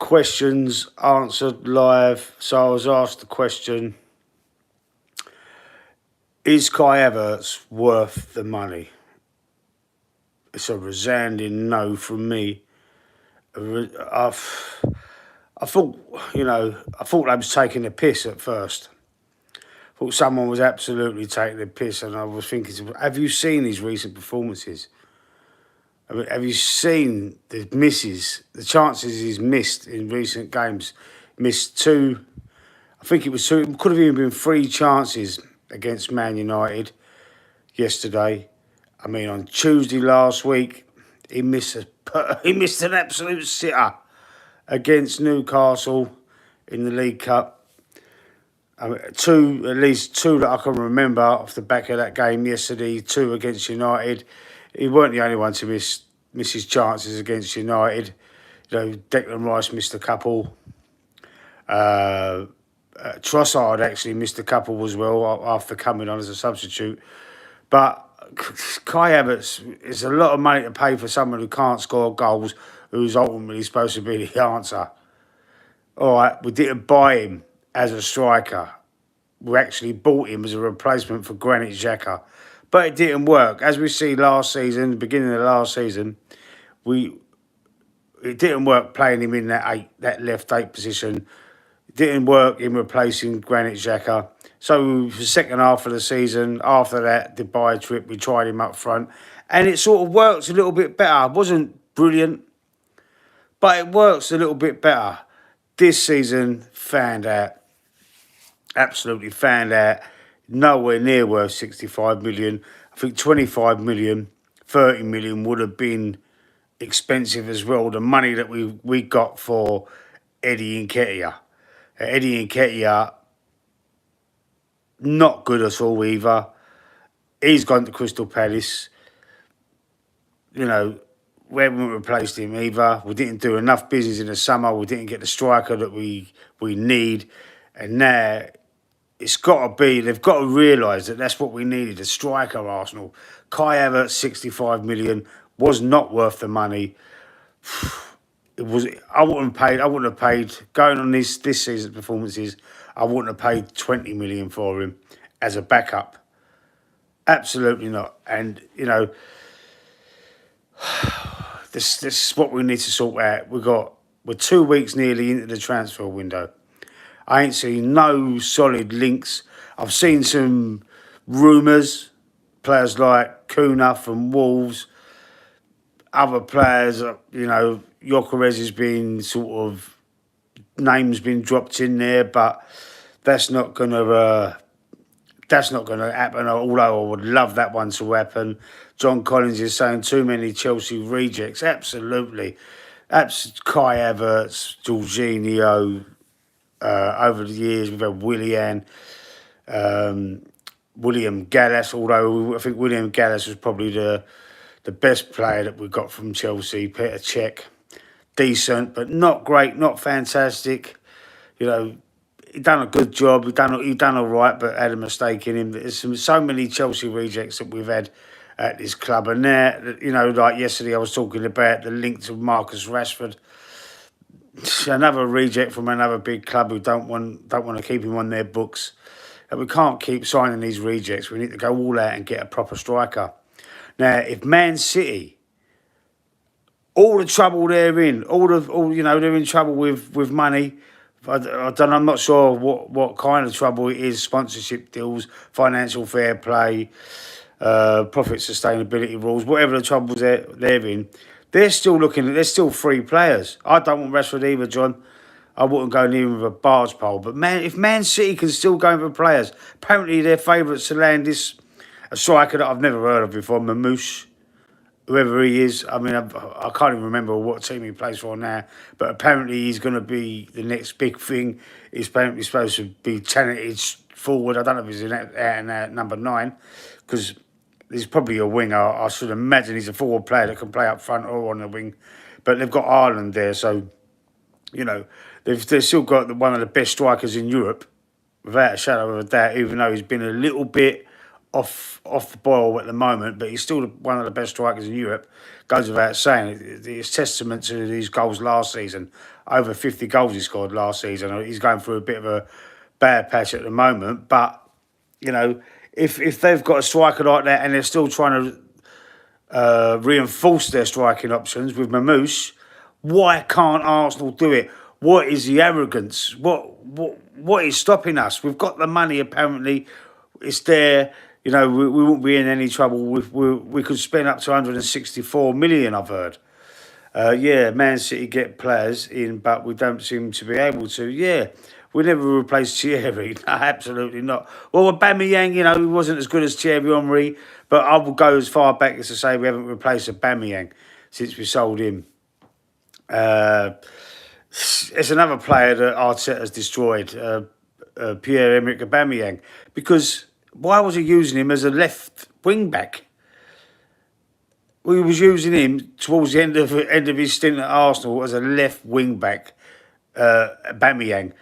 questions answered live. So I was asked the question, is Kai Havertz worth the money? It's a resounding no from me. I thought, I thought they was taking the piss at first. I thought someone was absolutely taking the piss, and I was thinking, have you seen his recent performances? I mean, have you seen the misses, the chances he's missed in recent games? Missed two, I think it was two, it could have even been three chances against Man United yesterday. I mean, on Tuesday last week, he missed an absolute sitter against Newcastle in the League Cup. I mean, at least two that I can remember off the back of that game yesterday, two against United. He weren't the only one to miss his chances against United. Declan Rice missed a couple. Trossard actually missed a couple as well after coming on as a substitute. But Kai Havertz is a lot of money to pay for someone who can't score goals, who's ultimately supposed to be the answer. All right, we didn't buy him as a striker. We actually bought him as a replacement for Granit Xhaka. But it didn't work. As we see last season, beginning of last season, it didn't work playing him in that left eight position. It didn't work in replacing Granit Xhaka. So the second half of the season, after that Dubai trip, we tried him up front. And it sort of worked a little bit better. It wasn't brilliant, but it works a little bit better. This season, found out. Absolutely found out. Nowhere near worth 65 million. I think 25 million, 30 million would have been expensive as well. The money that we got for Eddie Nketiah. Eddie Nketiah, not good at all either. He's gone to Crystal Palace. We haven't replaced him either. We didn't do enough business in the summer. We didn't get the striker that we need. And now it's got to be, they've got to realise that that's what we needed, a striker, Arsenal. Kai Havertz, 65 million, was not worth the money. I wouldn't have paid, going on this season's performances, I wouldn't have paid 20 million for him as a backup. Absolutely not. And, this is what we need to sort out. We're 2 weeks nearly into the transfer window. I ain't seen no solid links. I've seen some rumours, players like Kuna from Wolves, other players, Gyökeres has been names been dropped in there, but that's not gonna happen. Although I would love that one to happen. John Collins is saying too many Chelsea rejects. Absolutely, that's Kai Havertz, Jorginho. Over the years, we've had William Gallas, although I think William Gallas was probably the best player that we got from Chelsea. Petr Cech, decent, but not great, not fantastic. He done a good job. He done all right, but had a mistake in him. There's so many Chelsea rejects that we've had at this club. And now, like yesterday, I was talking about the link to Marcus Rashford. Another reject from another big club who don't want to keep him on their books. And we can't keep signing these rejects. We need to go all out and get a proper striker. Now, if Man City, all the trouble they're in, they're in trouble with money. I'm not sure what kind of trouble it is. Sponsorship deals, financial fair play, profit sustainability rules, whatever the troubles they're in. They're still free players. I don't want Rashford either, John. I wouldn't go near him with a barge pole. But if Man City can still go for players, apparently they're favourites to land a striker that I've never heard of before, Mamouche, whoever he is. I mean, I can't even remember what team he plays for now. But apparently he's going to be the next big thing. He's apparently supposed to be talented forward. I don't know if he's at number 9, because he's probably a winger. I should imagine he's a forward player that can play up front or on the wing. But they've got Ireland there, so, they've still got one of the best strikers in Europe, without a shadow of a doubt, even though he's been a little bit off the boil at the moment, but he's still one of the best strikers in Europe. Goes without saying. It's testament to these goals last season. over 50 goals he scored last season. He's going through a bit of a bad patch at the moment, but you know, if they've got a striker like that and they're still trying to reinforce their striking options with Mamouche, why can't Arsenal do it? What is the arrogance? What is stopping us? We've got the money apparently. It's there. You know, we won't be in any trouble. We could spend up to 164 million, I've heard. Yeah, Man City get players in, but we don't seem to be able to. Yeah, we never replaced Thierry. No, absolutely not. Well, Aubameyang, you know, he wasn't as good as Thierry Henry, but I will go as far back as to say we haven't replaced Aubameyang since we sold him. It's another player that Arteta's destroyed, Pierre-Emerick Aubameyang, because why was he using him as a left wing back? We was using him towards the end of his stint at Arsenal as a left wing back, Aubameyang.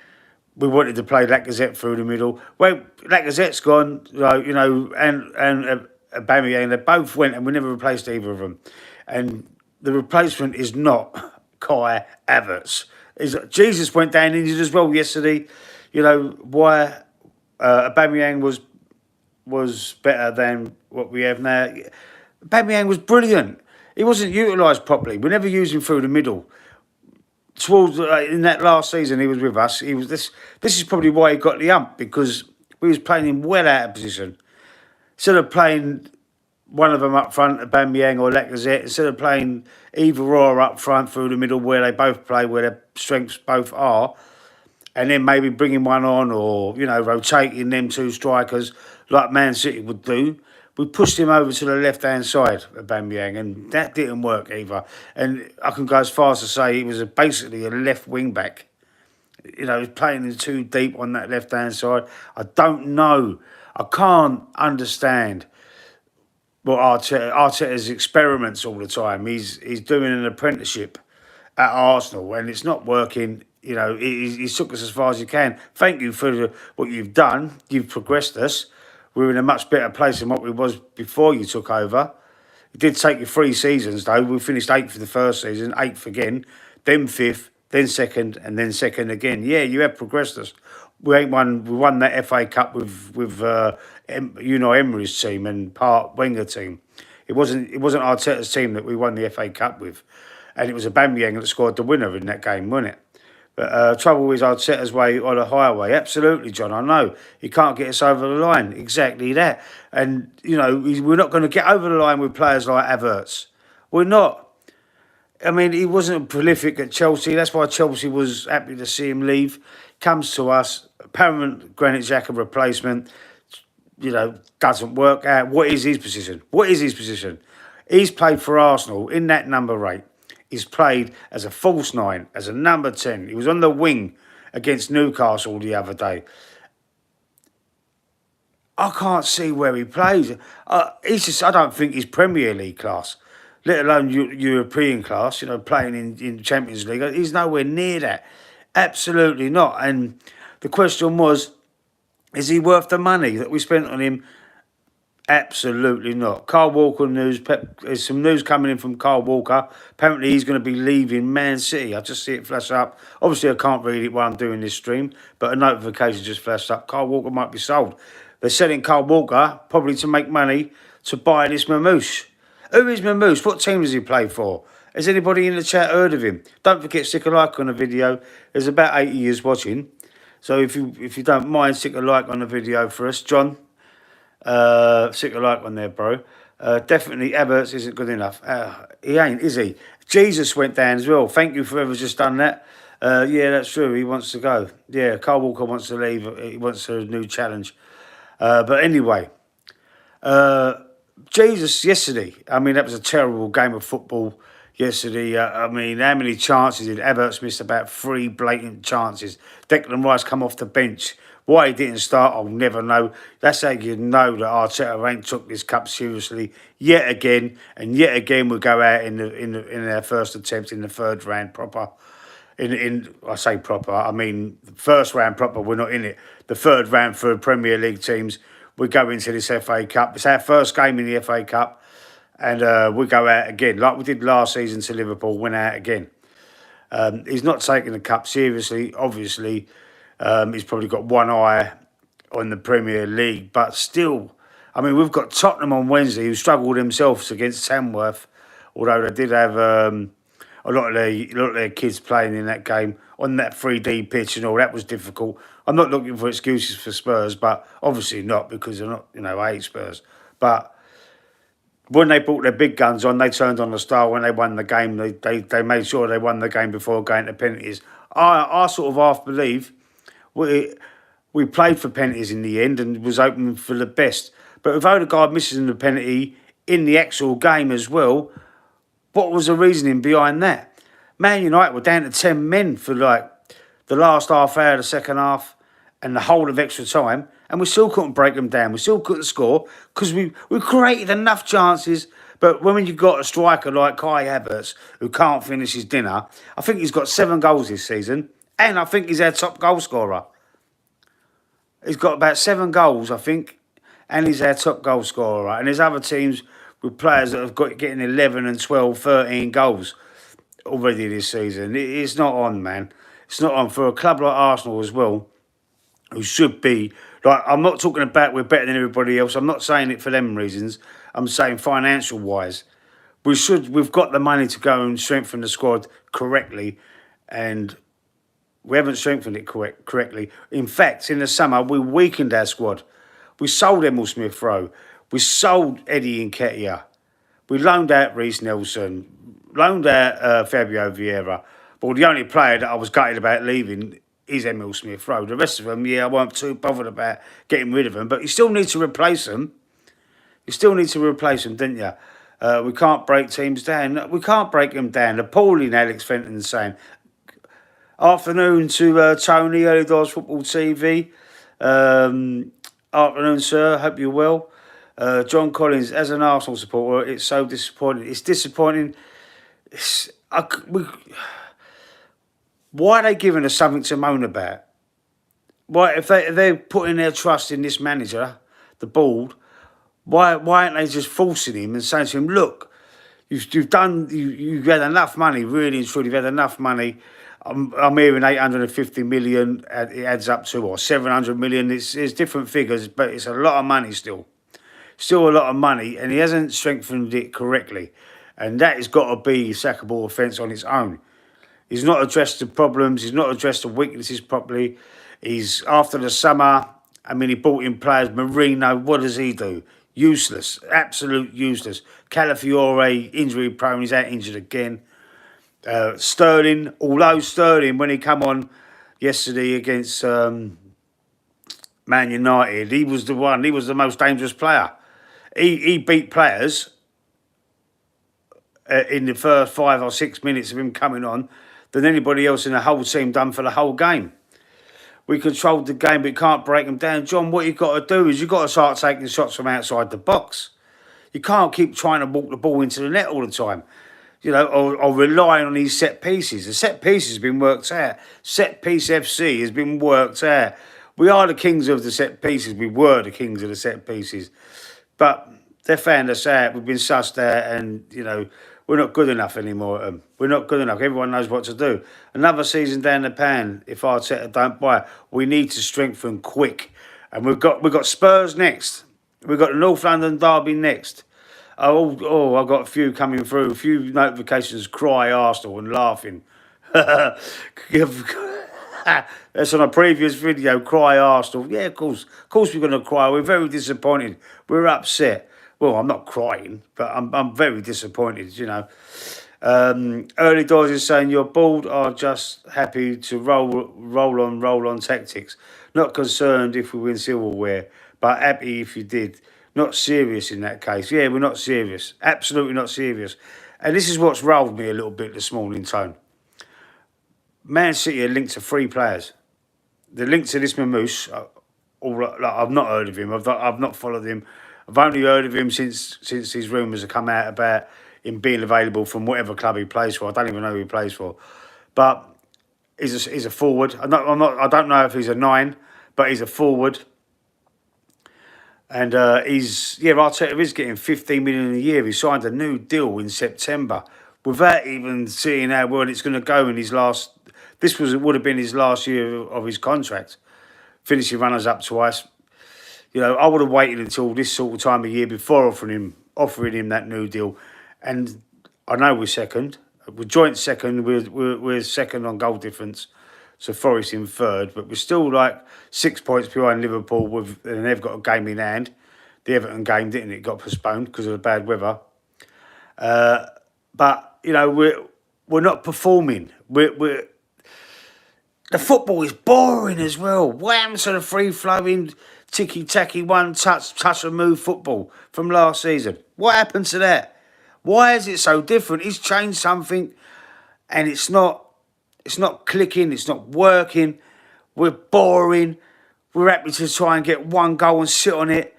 We wanted to play Lacazette through the middle. Well, Lacazette's gone, you know, and Aubameyang, they both went, and we never replaced either of them. And the replacement is not Kai Havertz. Jesus went down injured as well yesterday. You know why Aubameyang was better than what we have now. Aubameyang was brilliant. He wasn't utilised properly. We never used him through the middle. Towards in that last season he was with us, he was this. This is probably why he got the ump, because we was playing him well out of position. Instead of playing one of them up front, Aubameyang or Lacazette, instead of playing either or up front through the middle where they both play, where their strengths both are, and then maybe bringing one on, or you know, rotating them two strikers like Man City would do. We pushed him over to the left-hand side, Aubameyang, and that didn't work either. And I can go as far as to say he was basically a left wing-back. You know, he was playing in too deep on that left-hand side. I don't know. I can't understand what Arteta's experiments all the time. He's doing an apprenticeship at Arsenal, and it's not working. You know, he's took us as far as he can. Thank you for what you've done. You've progressed us. We're in a much better place than what we was before you took over. It did take you 3 seasons, though. We finished 8th for the first season, 8th again, then 5th, then 2nd, and then 2nd again. Yeah, you have progressed us. We won that FA Cup with Unai Emery's team and Part Wenger team. It wasn't Arteta's team that we won the FA Cup with, and it was Aubameyang that scored the winner in that game, wasn't it? But trouble is Arteta's way on a highway. Absolutely, John, I know. He can't get us over the line. Exactly that. And, you know, we're not going to get over the line with players like Havertz. We're not. I mean, he wasn't prolific at Chelsea. That's why Chelsea was happy to see him leave. Comes to us, apparent Granit Xhaka replacement, you know, doesn't work out. What is his position? What is his position? He's played for Arsenal in that number 8. He's played as a false 9, as a number 10. He was on the wing against Newcastle the other day. I can't see where he plays. I don't think he's Premier League class, let alone European class, you know, playing in Champions League. He's nowhere near that. Absolutely not. And the question was, is he worth the money that we spent on him? Absolutely not. Kyle Walker news. There's some news coming in from Kyle Walker. Apparently he's going to be leaving Man City. I just see it flash up. Obviously I can't read it while I'm doing this stream, but a notification just flashed up. Kyle Walker might be sold. They're selling Kyle Walker probably to make money to buy this Mamouche. Who is Mamouche? What team does he play for? Has anybody in the chat heard of him? Don't forget, stick a like on the video. There's about 80 years watching. So if you don't mind, stick a like on the video for us. John, stick a like on there, bro. Definitely Havertz isn't good enough. He ain't, is he? Jesus went down as well. Thank you for whoever's just done that. Yeah, that's true. He wants to go. Yeah, Kyle Walker wants to leave. He wants a new challenge. But anyway, Jesus yesterday. I mean, that was a terrible game of football yesterday. I mean, how many chances did Havertz miss? About 3 blatant chances. Declan Rice come off the bench. Why he didn't start, I'll never know. That's how you know that Arteta ain't took this cup seriously yet again, and yet again we'll go out in our first attempt in the 3rd round proper. I say proper, I mean the 1st round proper. We're not in it. The 3rd round for Premier League teams, we go into this FA Cup. It's our first game in the FA Cup, and we go out again like we did last season to Liverpool. Went out again. He's not taking the cup seriously. Obviously, he's probably got one eye on the Premier League, but still, I mean, we've got Tottenham on Wednesday, who struggled themselves against Tamworth, although they did have a lot of their kids playing in that game on that 3D pitch and all. That was difficult. I'm not looking for excuses for Spurs, but obviously not, because they're not, I hate Spurs. But when they brought their big guns on, they turned on the style. When they won the game, they made sure they won the game before going to penalties. I sort of half believe we played for penalties in the end and was open for the best. But with Odegaard missing the penalty in the actual game as well, what was the reasoning behind that? Man United were down to 10 men for like the last half hour of the second half and the whole of extra time, and we still couldn't break them down. We still couldn't score because we created enough chances. But when you've got a striker like Kai Havertz who can't finish his dinner, I think he's got 7 goals this season, and I think he's our top goal scorer. He's got about 7 goals, I think, and he's our top goal scorer. And there's other teams with players that have got getting 11 and 12, 13 goals already this season. It's not on, man. It's not on for a club like Arsenal as well, who should be, like, I'm not talking about we're better than everybody else. I'm not saying it for them reasons. I'm saying financial wise, we've got the money to go and strengthen the squad correctly, and we haven't strengthened it correctly. In fact, in the summer, we weakened our squad. We sold Emil Smith-Rowe. We sold Eddie Nketiah. We loaned out Reece Nelson. Loaned out Fabio Vieira. But the only player that I was gutted about leaving is Emil Smith-Rowe. The rest of them, I weren't too bothered about getting rid of them. But you still need to replace them. You still need to replace them, didn't you? We can't break teams down. We can't break them down. Appalling, Alex Fenton saying. Afternoon to Tony, Early Doors Football TV. Afternoon, sir. Hope you're well. John Collins, as an Arsenal supporter, it's so disappointing. It's disappointing. Why are they giving us something to moan about? Why, if they're putting their trust in this manager, the board, why aren't they just forcing him and saying to him, look, you've had enough money, really and truly, you've had enough money. I'm hearing 850 million, it adds up to, or 700 million. It's different figures, but it's a lot of money still. Still a lot of money, and he hasn't strengthened it correctly. And that has got to be a sackable offence on its own. He's not addressed the problems. He's not addressed the weaknesses properly. He's, after the summer, I mean, he brought in players. Marino, what does he do? Useless. Absolute useless. Calafiore, injury prone. He's out injured again. Sterling, although Sterling, when he come on yesterday against Man United, he was the most dangerous player. He beat players in the first 5 or 6 minutes of him coming on than anybody else in the whole team done for the whole game. We controlled the game, but you can't break them down. John, what you've got to do is you've got to start taking shots from outside the box. You can't keep trying to walk the ball into the net all the time. Or relying on these set pieces. The set piece has been worked out. Set piece FC has been worked out. We are the kings of the set pieces. We were the kings of the set pieces. But they found us out. We've been sussed out, and, we're not good enough anymore. We're not good enough. Everyone knows what to do. Another season down the pan, if Arteta don't buy. We need to strengthen quick. And we've got Spurs next. We've got the North London derby next. Oh, I've got a few coming through. A few notifications, cry Arsenal and laughing. That's on a previous video, cry Arsenal. Yeah, of course we're going to cry. We're very disappointed. We're upset. Well, I'm not crying, but I'm very disappointed, Early Doors is saying your board are just happy to roll on tactics. Not concerned if we win silverware, but happy if you did. Not serious in that case. Yeah, we're not serious. Absolutely not serious. And this is what's rolled me a little bit this morning, Tone. Man City are linked to 3 players. They're linked to this Mamouche. I've not heard of him. I've not followed him. I've only heard of him since these rumours have come out about him being available from whatever club he plays for. I don't even know who he plays for. But he's a forward. I don't know if he's a 9, but he's a forward. And Arteta is getting 15 million a year. He signed a new deal in September without even seeing how well it's going to go in his last. Would have been his last year of his contract, finishing runners up twice. I would have waited until this sort of time of year before offering him that new deal. And I know we're second, we're joint second. We're second on goal difference, so Forest in third, but we're still like 6 points behind Liverpool. And they've got a game in hand. The Everton game, didn't it? Got postponed because of the bad weather. But we're not performing. The football is boring as well. What happens to the free-flowing, ticky-tacky, touch and move football from last season? What happened to that? Why is it so different? He's changed something, and it's not clicking. It's not working. We're boring. We're happy to try and get one goal and sit on it.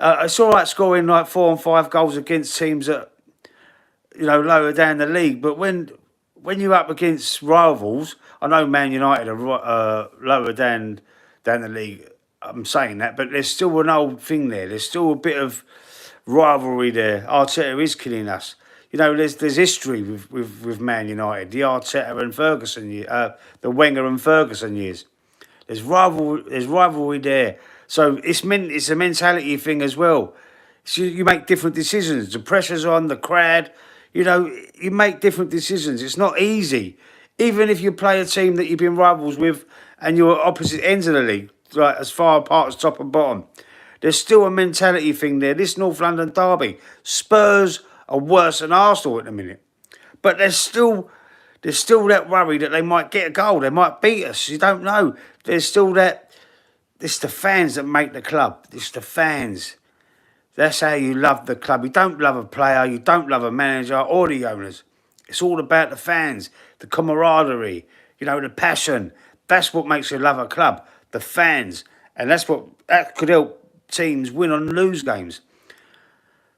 It's all right scoring like 4 and 5 goals against teams that lower down the league, but when you're up against rivals, I know Man United are lower down the league. I'm saying that, but there's still an old thing there. There's still a bit of rivalry there. Arteta is killing us. There's history with Man United, the Arteta and Ferguson, the Wenger and Ferguson years. There's rivalry there. So it's a mentality thing as well. So you make different decisions. The pressure's on the crowd. You make different decisions. It's not easy. Even if you play a team that you've been rivals with and you're opposite ends of the league, like as far apart as top and bottom, there's still a mentality thing there. This North London derby, Spurs are worse than Arsenal at the minute. But there's still that worry that they might get a goal. They might beat us. You don't know. There's still that. It's the fans that make the club. It's the fans. That's how you love the club. You don't love a player. You don't love a manager or the owners. It's all about the fans, the camaraderie, the passion. That's what makes you love a club, the fans. And that could help teams win and lose games.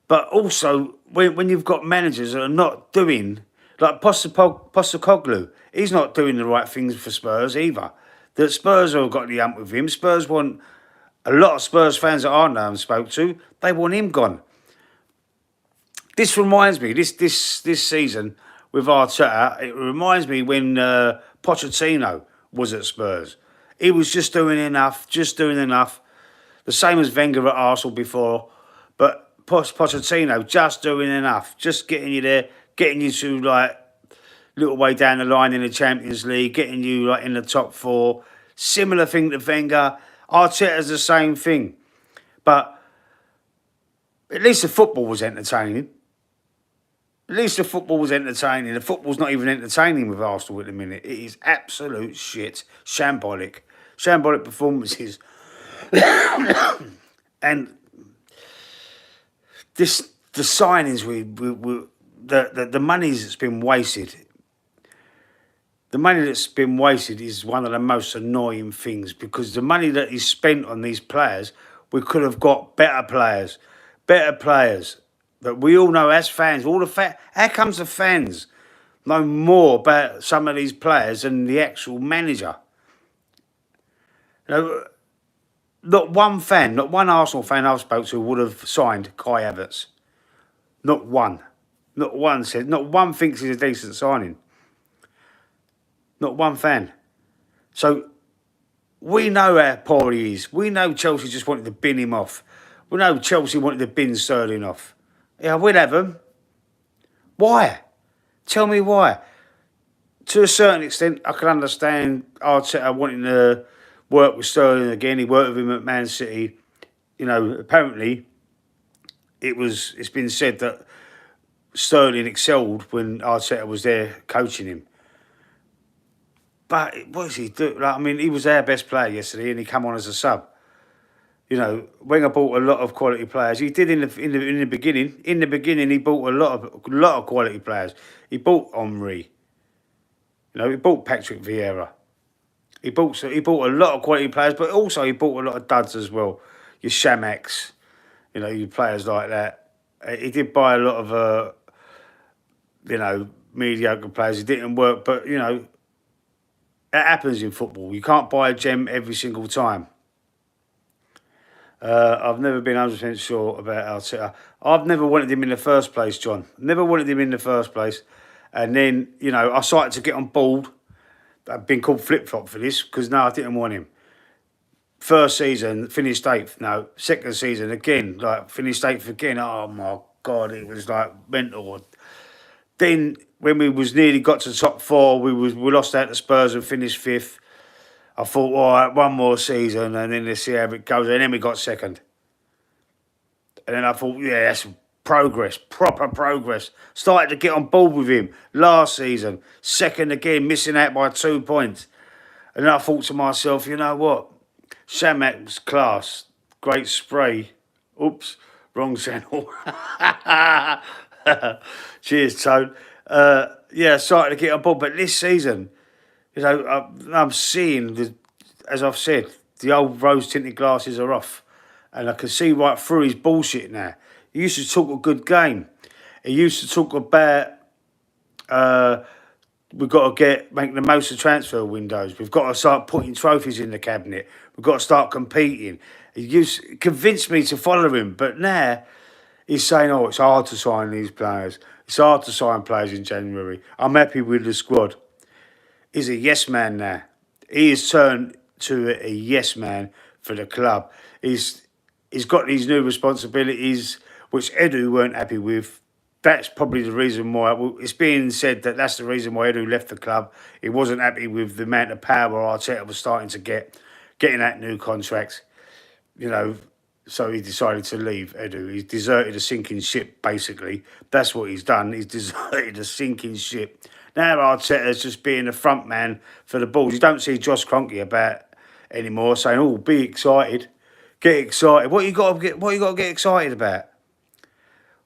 But also, when you've got managers that are not doing, like Postecoglou, he's not doing the right things for Spurs either. The Spurs have got the hump with him. Spurs want, a lot of Spurs fans that I know and spoke to, they want him gone. This reminds me, this season with Arteta, it reminds me when Pochettino was at Spurs. He was just doing enough. The same as Wenger at Arsenal before. But Pochettino just doing enough. Just getting you there, getting you to like little way down the line in the Champions League, getting you like in the top 4. Similar thing to Wenger. Arteta's the same thing. But at least the football was entertaining. The football's not even entertaining with Arsenal at the minute. It is absolute shit. Shambolic performances. And the signings, the money that's been wasted. The money that's been wasted is one of the most annoying things, because the money that is spent on these players, we could have got better players that we all know as fans. How comes the fans know more about some of these players than the actual manager? Not one Arsenal fan I've spoke to would have signed Kai Havertz. Not one thinks he's a decent signing. Not one fan. So we know how poor he is. We know Chelsea just wanted to bin him off. We know Chelsea wanted to bin Sterling off. Yeah, we'll have him. Why? Tell me why. To a certain extent, I can understand Arteta wanting to work with Sterling again. He worked with him at Man City. Apparently, it's been said that Sterling excelled when Arteta was there coaching him. But what does he do? He was our best player yesterday, and he came on as a sub. Wenger bought a lot of quality players. He did in the beginning. In the beginning, he bought a lot of quality players. He bought Henry. He bought Patrick Vieira. He bought a lot of quality players, but also he bought a lot of duds as well. Your Shamaks, your players like that. He did buy a lot of mediocre players. It didn't work, but that happens in football. You can't buy a gem every single time. I've never been 100% sure about Arteta. I've never wanted him in the first place, John. Never wanted him in the first place. And then, you know, I started to get on board. I've been called flip-flop for this because, no, I didn't want him. First season, finished 8th. No, second season, again, like, finished 8th again. Oh, my God, it was, like, mental. Then, when we was nearly got to top 4, we lost out to Spurs and finished 5th. I thought, all right, one more season, and then let's see how it goes. And then we got second. And then I thought, yeah, that's progress, proper progress. Started to get on board with him last season. Second again, missing out by 2 points. And then I thought to myself, you know what? Shamak's class, great spray. Oops, wrong channel. Cheers, Tone. Yeah, started to get on board. But this season, you know, I'm seeing, as I've said, the old rose-tinted glasses are off. And I can see right through his bullshit now. He used to talk a good game. He used to talk about we've got to make the most of transfer windows. We've got to start putting trophies in the cabinet. We've got to start competing. He convinced me to follow him. But now he's saying, oh, it's hard to sign these players. It's hard to sign players in January. I'm happy with the squad. He's a yes man now. He has turned to a yes man for the club. He's got these new responsibilities, which Edu weren't happy with. That's probably the reason why. It's being said that that's the reason why Edu left the club. He wasn't happy with the amount of power Arteta was starting to getting that new contract. You know, so he decided to leave Edu. He's deserted a sinking ship, basically. That's what he's done. He's deserted a sinking ship. Now Arteta's just being the front man for the Bulls. You don't see Josh Kroenke about anymore saying, oh, be excited. Get excited. What you got to get excited about?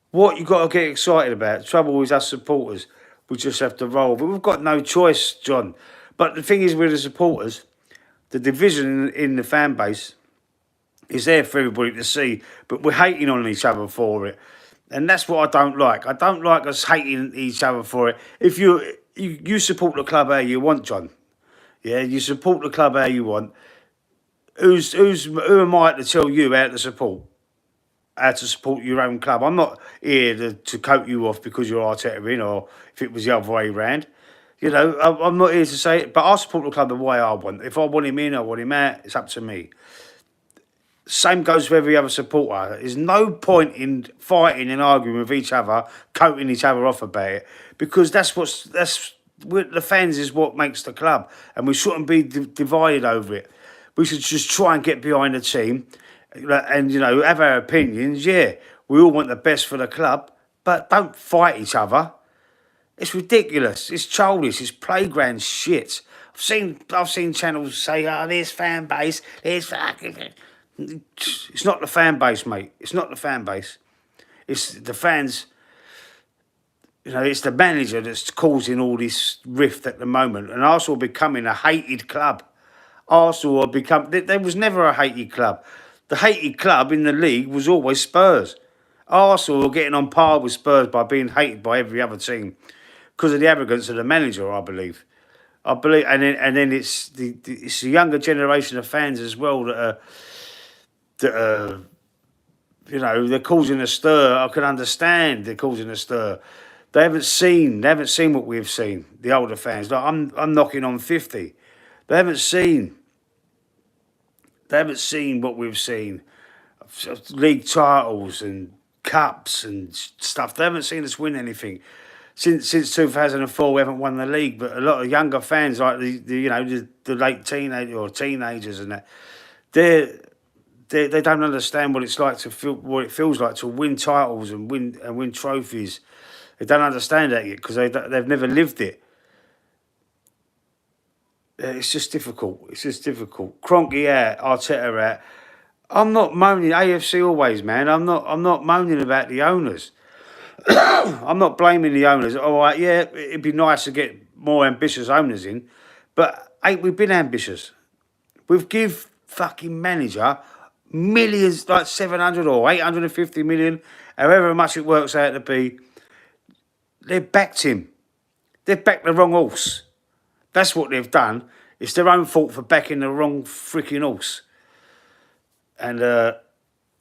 What you got to get excited about? The trouble is us supporters. We just have to roll. But we've got no choice, John. But the thing is with the supporters, the division in the fan base is there for everybody to see. But we're hating on each other for it. And that's what I don't like. I don't like us hating each other for it. If you support the club how you want, John. Yeah, you support the club how you want. Who am I to tell you how to support your own club? I'm not here to coat you off because you're Arteta in, or if it was the other way round. You know, I'm not here to say it, but I support the club the way I want. If I want him in, I want him out. It's up to me. Same goes for every other supporter. There's no point in fighting and arguing with each other, coating each other off about it, because the fans is what makes the club, and we shouldn't be divided over it. We should just try and get behind the team and, you know, have our opinions. Yeah, we all want the best for the club, but don't fight each other. It's ridiculous. It's childish. It's playground shit. I've seen channels say, oh, there's fan base. There's fucking... It's not the fan base, mate. It's not the fan base. It's the fans... You know, it's the manager that's causing all this rift at the moment. And Arsenal becoming a hated club. Arsenal have become... There was never a hated club. The hated club in the league was always Spurs. Arsenal are getting on par with Spurs by being hated by every other team because of the arrogance of the manager, I believe. And then it's the younger generation of fans as well that are, you know, they're causing a stir. I can understand they're causing a stir. They haven't seen what we've seen. The older fans, like I'm knocking on 50. They haven't seen what we've seen. League titles and cups and stuff. They haven't seen us win anything. Since 2004, we haven't won the league. But a lot of younger fans, like the late teenagers and that, they don't understand what it's like to feel, what it feels like to win titles and win trophies. They don't understand that yet because they've never lived it. It's just difficult. Kroenke out, Arteta out. I'm not moaning. AFC always, man. I'm not moaning about the owners. I'm not blaming the owners. All right, yeah, it'd be nice to get more ambitious owners in, but ain't we been ambitious? We've give fucking manager millions, like 700 or 850 million, however much it works out to be. They've backed him. They've backed the wrong horse. That's what they've done. It's their own fault for backing the wrong freaking horse. And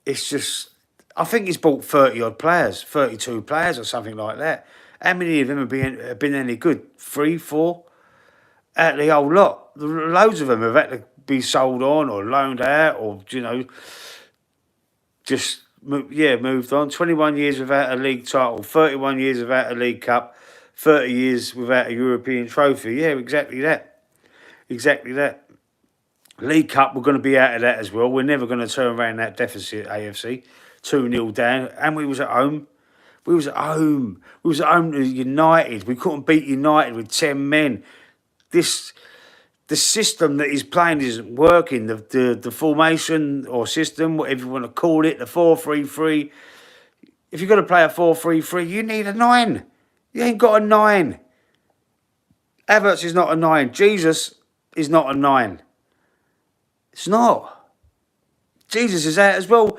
it's just... I think he's bought 30-odd players, 32 players or something like that. How many of them have been any good? 3, 4? Out of the whole lot. Loads of them have had to be sold on or loaned out or, just, moved on. 21 years without a league title, 31 years without a League Cup, 30 years without a European trophy. Yeah, exactly that. Exactly that. League Cup, we're going to be out of that as well. We're never going to turn around that deficit, AFC. 2-0 down. And we was at home. We was at home. We was at home to United. We couldn't beat United with 10 men. The system that he's playing isn't working. The formation or system, whatever you want to call it, the 4-3-3. If you're going to play a 4-3-3, you need a 9. You ain't got a 9. Havertz is not a 9. Jesus is not a 9. It's not. Jesus is out as well.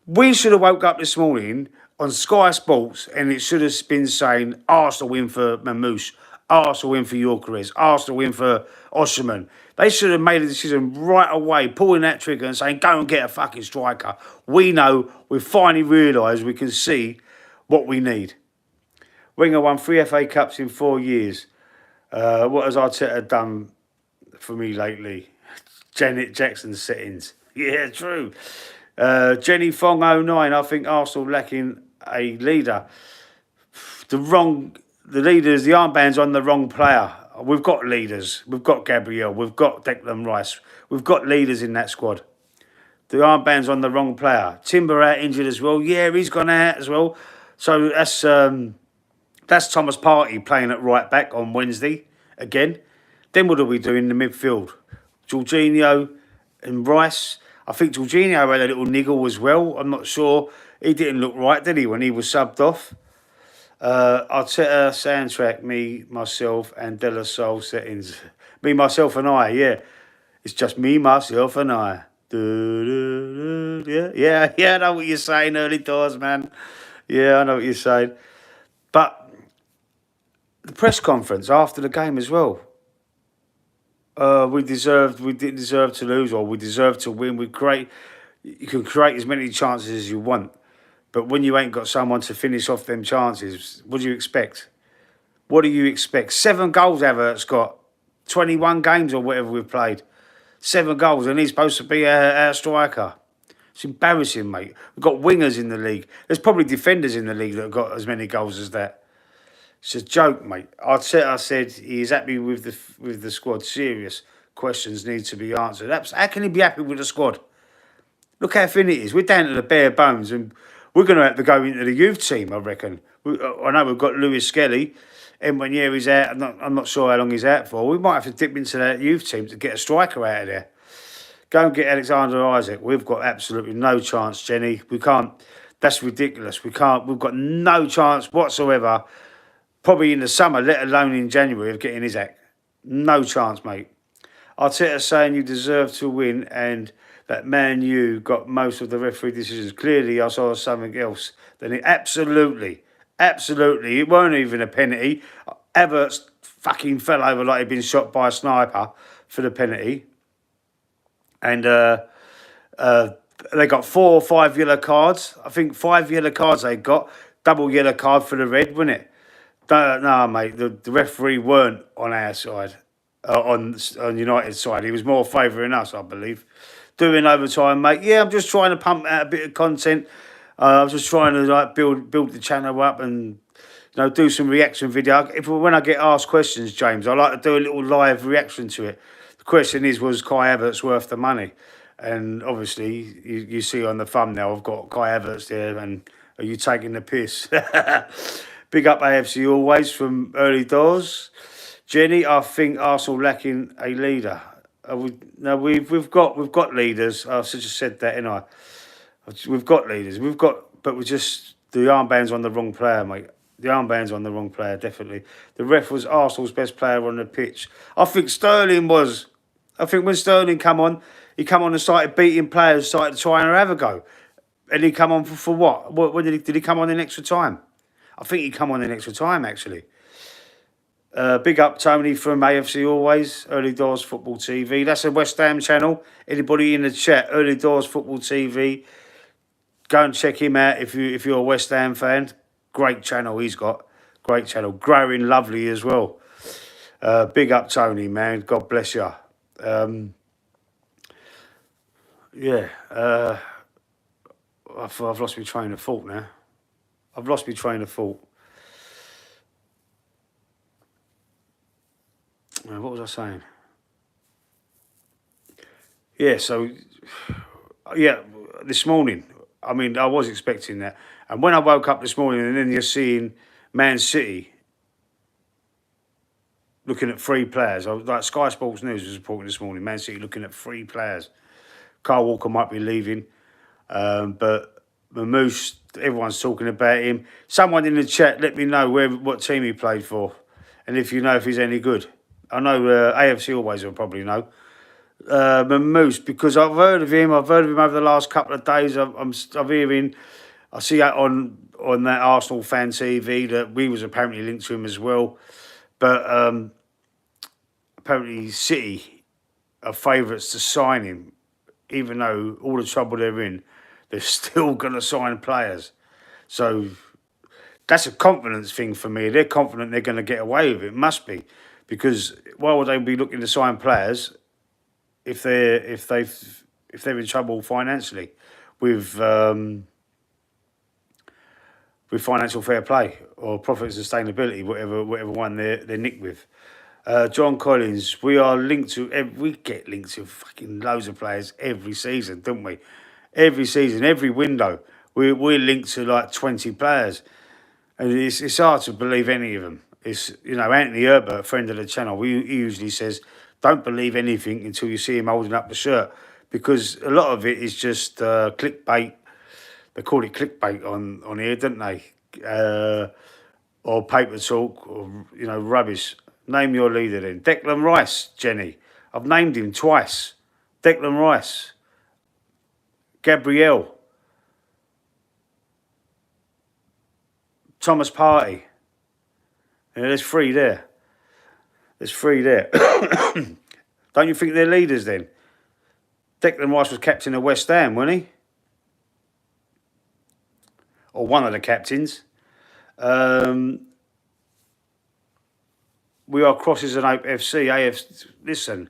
We should have woke up this morning on Sky Sports and it should have been saying Arsenal win for Mamouche, Arsenal win for Gyökeres, Arsenal win for Osimhen. They should have made a decision right away, pulling that trigger and saying, go and get a fucking striker. We know, we've finally realised we can see what we need. Wenger won 3 FA Cups in 4 years. What has Arteta done for me lately? Janet Jackson settings. Yeah, true. Jenny Fong 09, I think Arsenal lacking a leader. The armband's on the wrong player. We've got leaders. We've got Gabriel. We've got Declan Rice. We've got leaders in that squad. The armband's on the wrong player. Timber out injured as well. Yeah, he's gone out as well. So that's Thomas Partey playing at right back on Wednesday again. Then what do we do in the midfield? Jorginho and Rice. I think Jorginho had a little niggle as well. I'm not sure. He didn't look right, did he, when he was subbed off? Arteta soundtrack, me, myself, and De La Soul settings. Me, myself, and I, yeah. It's just me, myself, and I. Yeah, I know what you're saying, early doors, man. Yeah, I know what you're saying. But the press conference after the game as well. We didn't deserve to lose, or we deserve to win. You can create as many chances as you want. But when you ain't got someone to finish off them chances, what do you expect? What do you expect? 7 goals Havertz got. 21 games or whatever we've played. 7 goals, and he's supposed to be our striker. It's embarrassing, mate. We've got wingers in the league. There's probably defenders in the league that have got as many goals as that. It's a joke, mate. I said he's happy with the squad. Serious questions need to be answered. How can he be happy with the squad? Look how thin it is. We're down to the bare bones, and we're going to have to go into the youth team, I reckon. I know we've got Lewis Skelly, and when he's out, I'm not sure how long he's out for. We might have to dip into that youth team to get a striker out of there. Go and get Alexander Isaac. We've got absolutely no chance, Jenny. We can't. That's ridiculous. We can't. We've got no chance whatsoever. Probably in the summer, let alone in January, of getting Isaac. No chance, mate. Arteta saying you deserve to win and that Man U got most of the referee decisions. Clearly, I saw something else. Then absolutely. It weren't even a penalty. Havertz fucking fell over like he'd been shot by a sniper for the penalty. And they got 4 or 5 yellow cards. I think 5 yellow cards they got. Double yellow card for the red, wasn't it? No, mate, the referee weren't on our side, on United's side. He was more favouring us, I believe. Doing overtime, mate. Yeah, I'm just trying to pump out a bit of content. I was just trying to build the channel up and do some reaction video. When I get asked questions, James, I like to do a little live reaction to it. The question was Kai Havertz worth the money? And obviously, you see on the thumbnail, I've got Kai Havertz there, and are you taking the piss? Big up AFC always from early doors. Jenny, I think Arsenal lacking a leader. We've got leaders. I just said that, ain't I? We've got leaders. But we're just the armband's on the wrong player, mate. The armband's on the wrong player, definitely. The ref was Arsenal's best player on the pitch. I think Sterling was. I think when Sterling come on, he come on and started beating players, started trying to have a go, and he come on for what? What did he come on in extra time? I think he come on in extra time, actually. Big up Tony from AFC always, Early Doors Football TV. That's a West Ham channel. Anybody in the chat, Early Doors Football TV. Go and check him out if you're a West Ham fan. Great channel he's got. Great channel. Growing lovely as well. Big up, Tony, man. God bless you. Yeah. I've lost my train of thought now. I've lost my train of thought. What was I saying? Yeah, so, yeah, this morning, I mean, I was expecting that. And when I woke up this morning and then you're seeing Man City looking at 3 players, like Sky Sports News was reporting this morning, Man City looking at 3 players. Kyle Walker might be leaving, but Mamouche, everyone's talking about him. Someone in the chat, let me know what team he played for, and if you know if he's any good. I know AFC always will probably know. Mamouche, because I've heard of him. I've heard of him over the last couple of days. I'm hearing, I see that on that Arsenal fan TV that we was apparently linked to him as well, but apparently City are favourites to sign him. Even though all the trouble they're in, they're still going to sign players. So that's a confidence thing for me. They're confident they're going to get away with it. Must be, because why would they be looking to sign players if they're in trouble financially with financial fair play or profit sustainability, whatever one they're nicked with. John Collins, we get linked to fucking loads of players every season, don't we? Every season, every window, we're linked to like 20 players, and it's hard to believe any of them. It's, Anthony Herbert, friend of the channel, he usually says, don't believe anything until you see him holding up the shirt, because a lot of it is just clickbait. They call it clickbait on here, don't they? Or paper talk, or rubbish. Name your leader then. Declan Rice, Jenny. I've named him twice. Declan Rice. Gabriel. Thomas Partey. Yeah, there's 3 there. There's 3 there. Don't you think they're leaders then? Declan Rice was captain of West Ham, wasn't he? Or one of the captains. We are Crosses and Hope FC. Listen,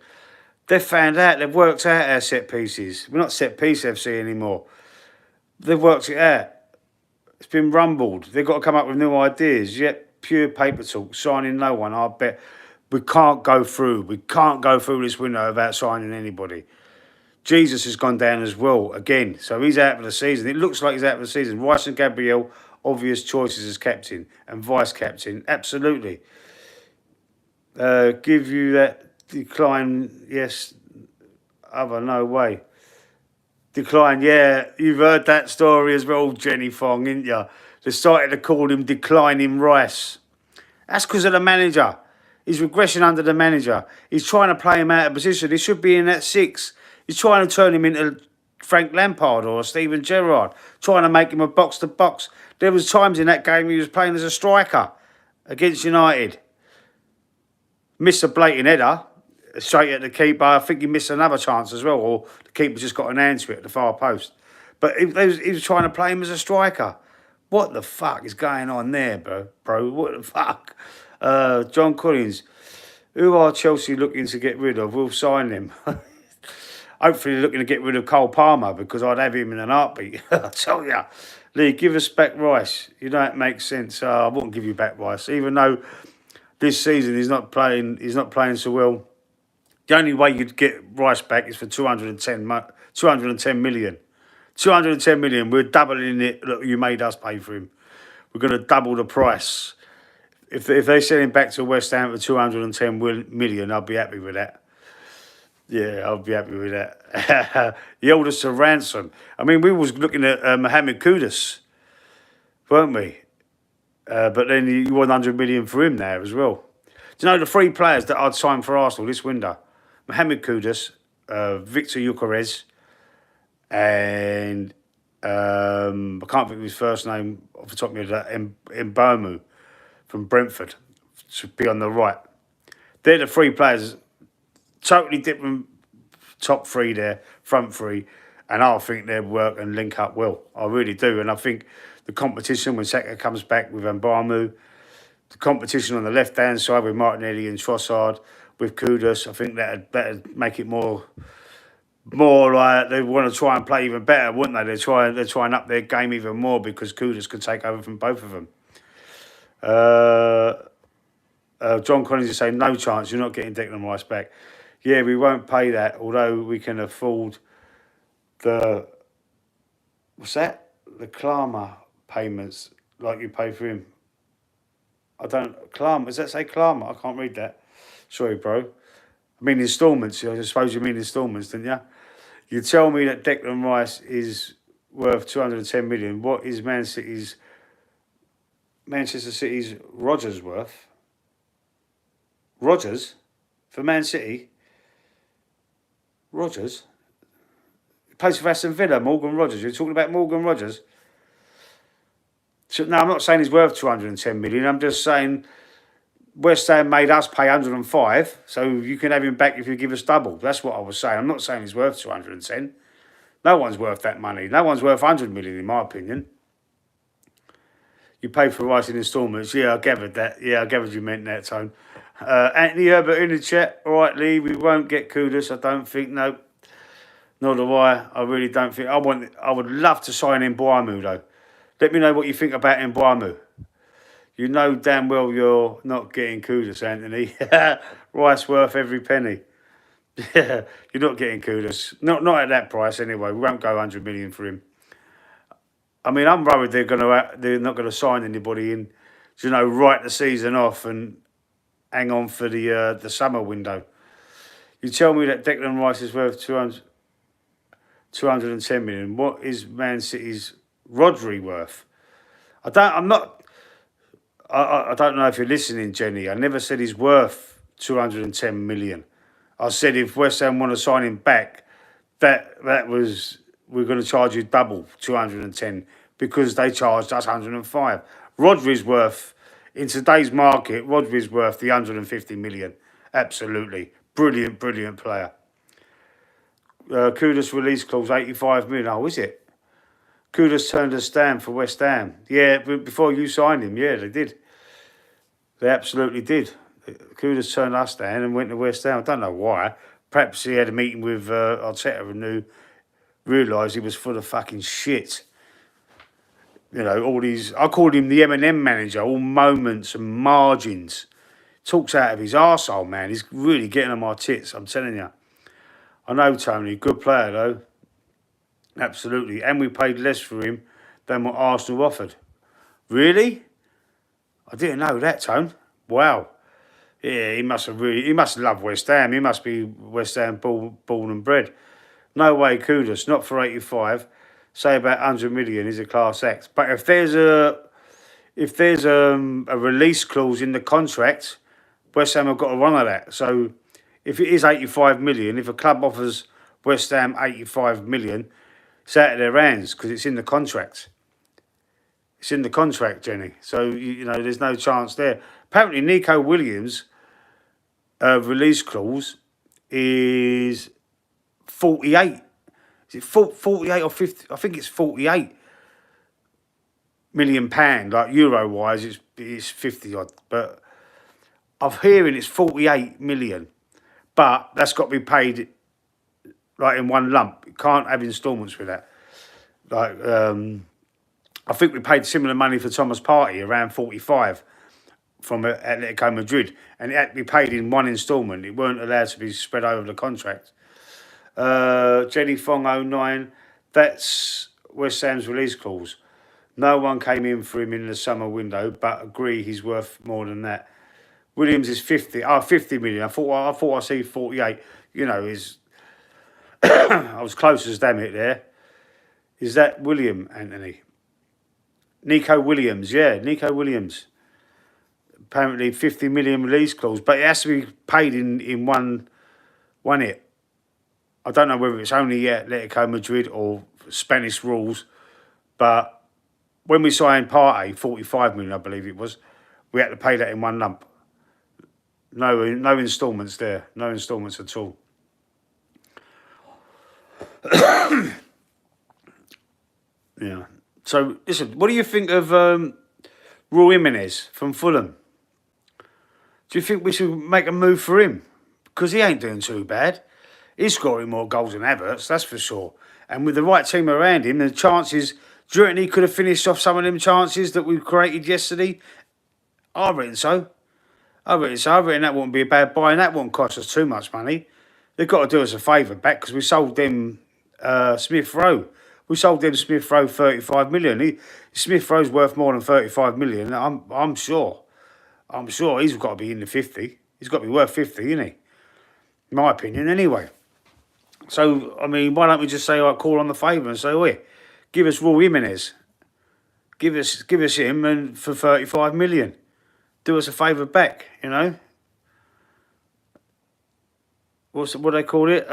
they've found out, they've worked out our set pieces. We're not set piece FC anymore. They've worked it out. It's been rumbled. They've got to come up with new ideas. Yet, pure paper talk, signing no one. I bet we can't go through. We can't go through this window without signing anybody. Jesus has gone down as well again, so he's out for the season. It looks like he's out for the season. Rice and Gabriel, obvious choices as captain and vice captain. Absolutely. Give you that decline, yes. Other, no way. Decline, yeah. You've heard that story as well, Jenny Fong, ain't you? They started to call him Declining Rice. That's because of the manager. He's regression under the manager. He's trying to play him out of position. He should be in that 6. He's trying to turn him into Frank Lampard or Steven Gerrard, trying to make him a box-to-box. There was times in that game he was playing as a striker against United. Missed a blatant header straight at the keeper. I think he missed another chance as well, or the keeper just got an hand to it at the far post. But he was trying to play him as a striker. What the fuck is going on there, bro? What the fuck? John Collins, who are Chelsea looking to get rid of? We'll sign them. Hopefully looking to get rid of Cole Palmer, because I'd have him in an heartbeat. I tell you. Lee, give us back Rice. You know, it makes sense. I wouldn't give you back Rice, even though this season he's not playing so well. The only way you'd get Rice back is for 210 million. 210 million. We're doubling it. Look, you made us pay for him. We're going to double the price. If they send him back to West Ham for 210 million, I'll be happy with that. Yeah, I'll be happy with that. He held us to ransom. I mean, we was looking at Mohamed Kudus, weren't we? But then you want 100 million for him there as well. Do you know the 3 players that I'd sign for Arsenal this window? Mohamed Kudus, Victor Gyökeres, and I can't think of his first name off the top of my head, Mbomu from Brentford, should be on the right. They're the 3 players, totally different top 3 there, front 3, and I think they'll work and link up well. I really do, and I think the competition when Saka comes back with Mbomu, the competition on the left-hand side with Martinelli and Trossard, with Kudus. I think that'd make it more like they want to try and play even better, wouldn't they? They're trying up their game even more because Kudus could take over from both of them. John Collins is saying, no chance, you're not getting Declan Rice back. Yeah, we won't pay that, although we can afford the... What's that? The Klammer payments, like you pay for him. I don't... Klammer, does that say Klammer? I can't read that. Sorry, bro. I mean instalments. I suppose you mean instalments, didn't you? You tell me that Declan Rice is worth 210 million. What is Manchester City's Rodgers worth? Rodgers? For Man City? Rodgers? He plays for Aston Villa, Morgan Rodgers. You're talking about Morgan Rodgers? So, no, I'm not saying he's worth 210 million. I'm just saying West Ham made us pay 105, so you can have him back if you give us double. That's what I was saying. I'm not saying he's worth 210. No one's worth that money. No one's worth 100 million, in my opinion. You pay for Rice in instalments. Yeah, I gathered that. Yeah, I gathered you meant that, Tone. Anthony Herbert in the chat. All right, Lee, we won't get Kudus, I don't think. No, nor do I. I really don't think. I would love to sign Mbeumo, though. Let me know what you think about Mbeumo. You know damn well you're not getting Kudus, Anthony. Rice worth every penny. Yeah, you're not getting Kudus. Not at that price anyway. We won't go 100 million for him. I mean, I'm worried they're not gonna sign anybody in, write the season off and hang on for the summer window. You tell me that Declan Rice is worth 210 million. What is Man City's Rodri worth? I don't know if you're listening, Jenny. I never said he's worth 210 million. I said if West Ham want to sign him back, we're going to charge you double 210 because they charged us 105. Rodri's worth, in today's market, Rodri's worth the 150 million. Absolutely. Brilliant player. Kudus release clause 85 million. Oh, is it? Kudus turned a stand for West Ham. Yeah, before you signed him, yeah, they did. They absolutely did. Kudus turned us down and went to West Ham. I don't know why. Perhaps he had a meeting with Arteta and realised he was full of fucking shit. All these... I called him the M&M manager, all moments and margins. Talks out of his arsehole, man. He's really getting on my tits, I'm telling you. I know, Tony. Good player, though. Absolutely. And we paid less for him than what Arsenal offered. Really? I didn't know that, Tone. Wow. Yeah, he must love West Ham. He must be West Ham born and bred. No way, Kudus. Not for 85. Say about 100 million is a class act. But if there's a release clause in the contract, West Ham have got to run at that. So if it is 85 million, if a club offers West Ham 85 million, it's out of their hands because it's in the contract. It's in the contract, Jenny. So, there's no chance there. Apparently, Nico Williams' release clause is 48. Is it 48 or 50? I think it's 48 million pound. Like euro-wise, it's 50 odd. But I'm hearing it's 48 million. But that's got to be paid like in one lump. You can't have instalments with that. Like, I think we paid similar money for Thomas Partey, around 45 from Atletico Madrid, and it had to be paid in one instalment. It weren't allowed to be spread over the contract. Jenny Fong 09, that's West Ham's release clause. No one came in for him in the summer window, but agree he's worth more than that. Williams is 50 million. I thought I see 48. Is I was close as damn it there. Is that William, Anthony? Nico Williams, yeah, Nico Williams. Apparently 50 million release clause, but it has to be paid in one hit. I don't know whether it's only Atletico Madrid or Spanish rules, but when we signed Partey, 45 million, I believe it was, we had to pay that in one lump. No instalments there, no instalments at all. Yeah. So, listen, what do you think of Raul Jimenez from Fulham? Do you think we should make a move for him? Because he ain't doing too bad. He's scoring more goals than Havertz, that's for sure. And with the right team around him, the chances, do you reckon he could have finished off some of them chances that we created yesterday? I reckon so. I reckon that wouldn't be a bad buy, and that wouldn't cost us too much money. They've got to do us a favour back because we sold them Smith Rowe. We sold them Smith Rowe 35 million. Smith Rowe's worth more than 35 million. I'm sure. I'm sure he's got to be in the 50. He's got to be worth 50, isn't he? In my opinion, anyway. So, I mean, why don't we just say, call on the favour and say, oh, give us Raul Jimenez. Give us him and for 35 million. Do us a favour back, you know. What do they call it?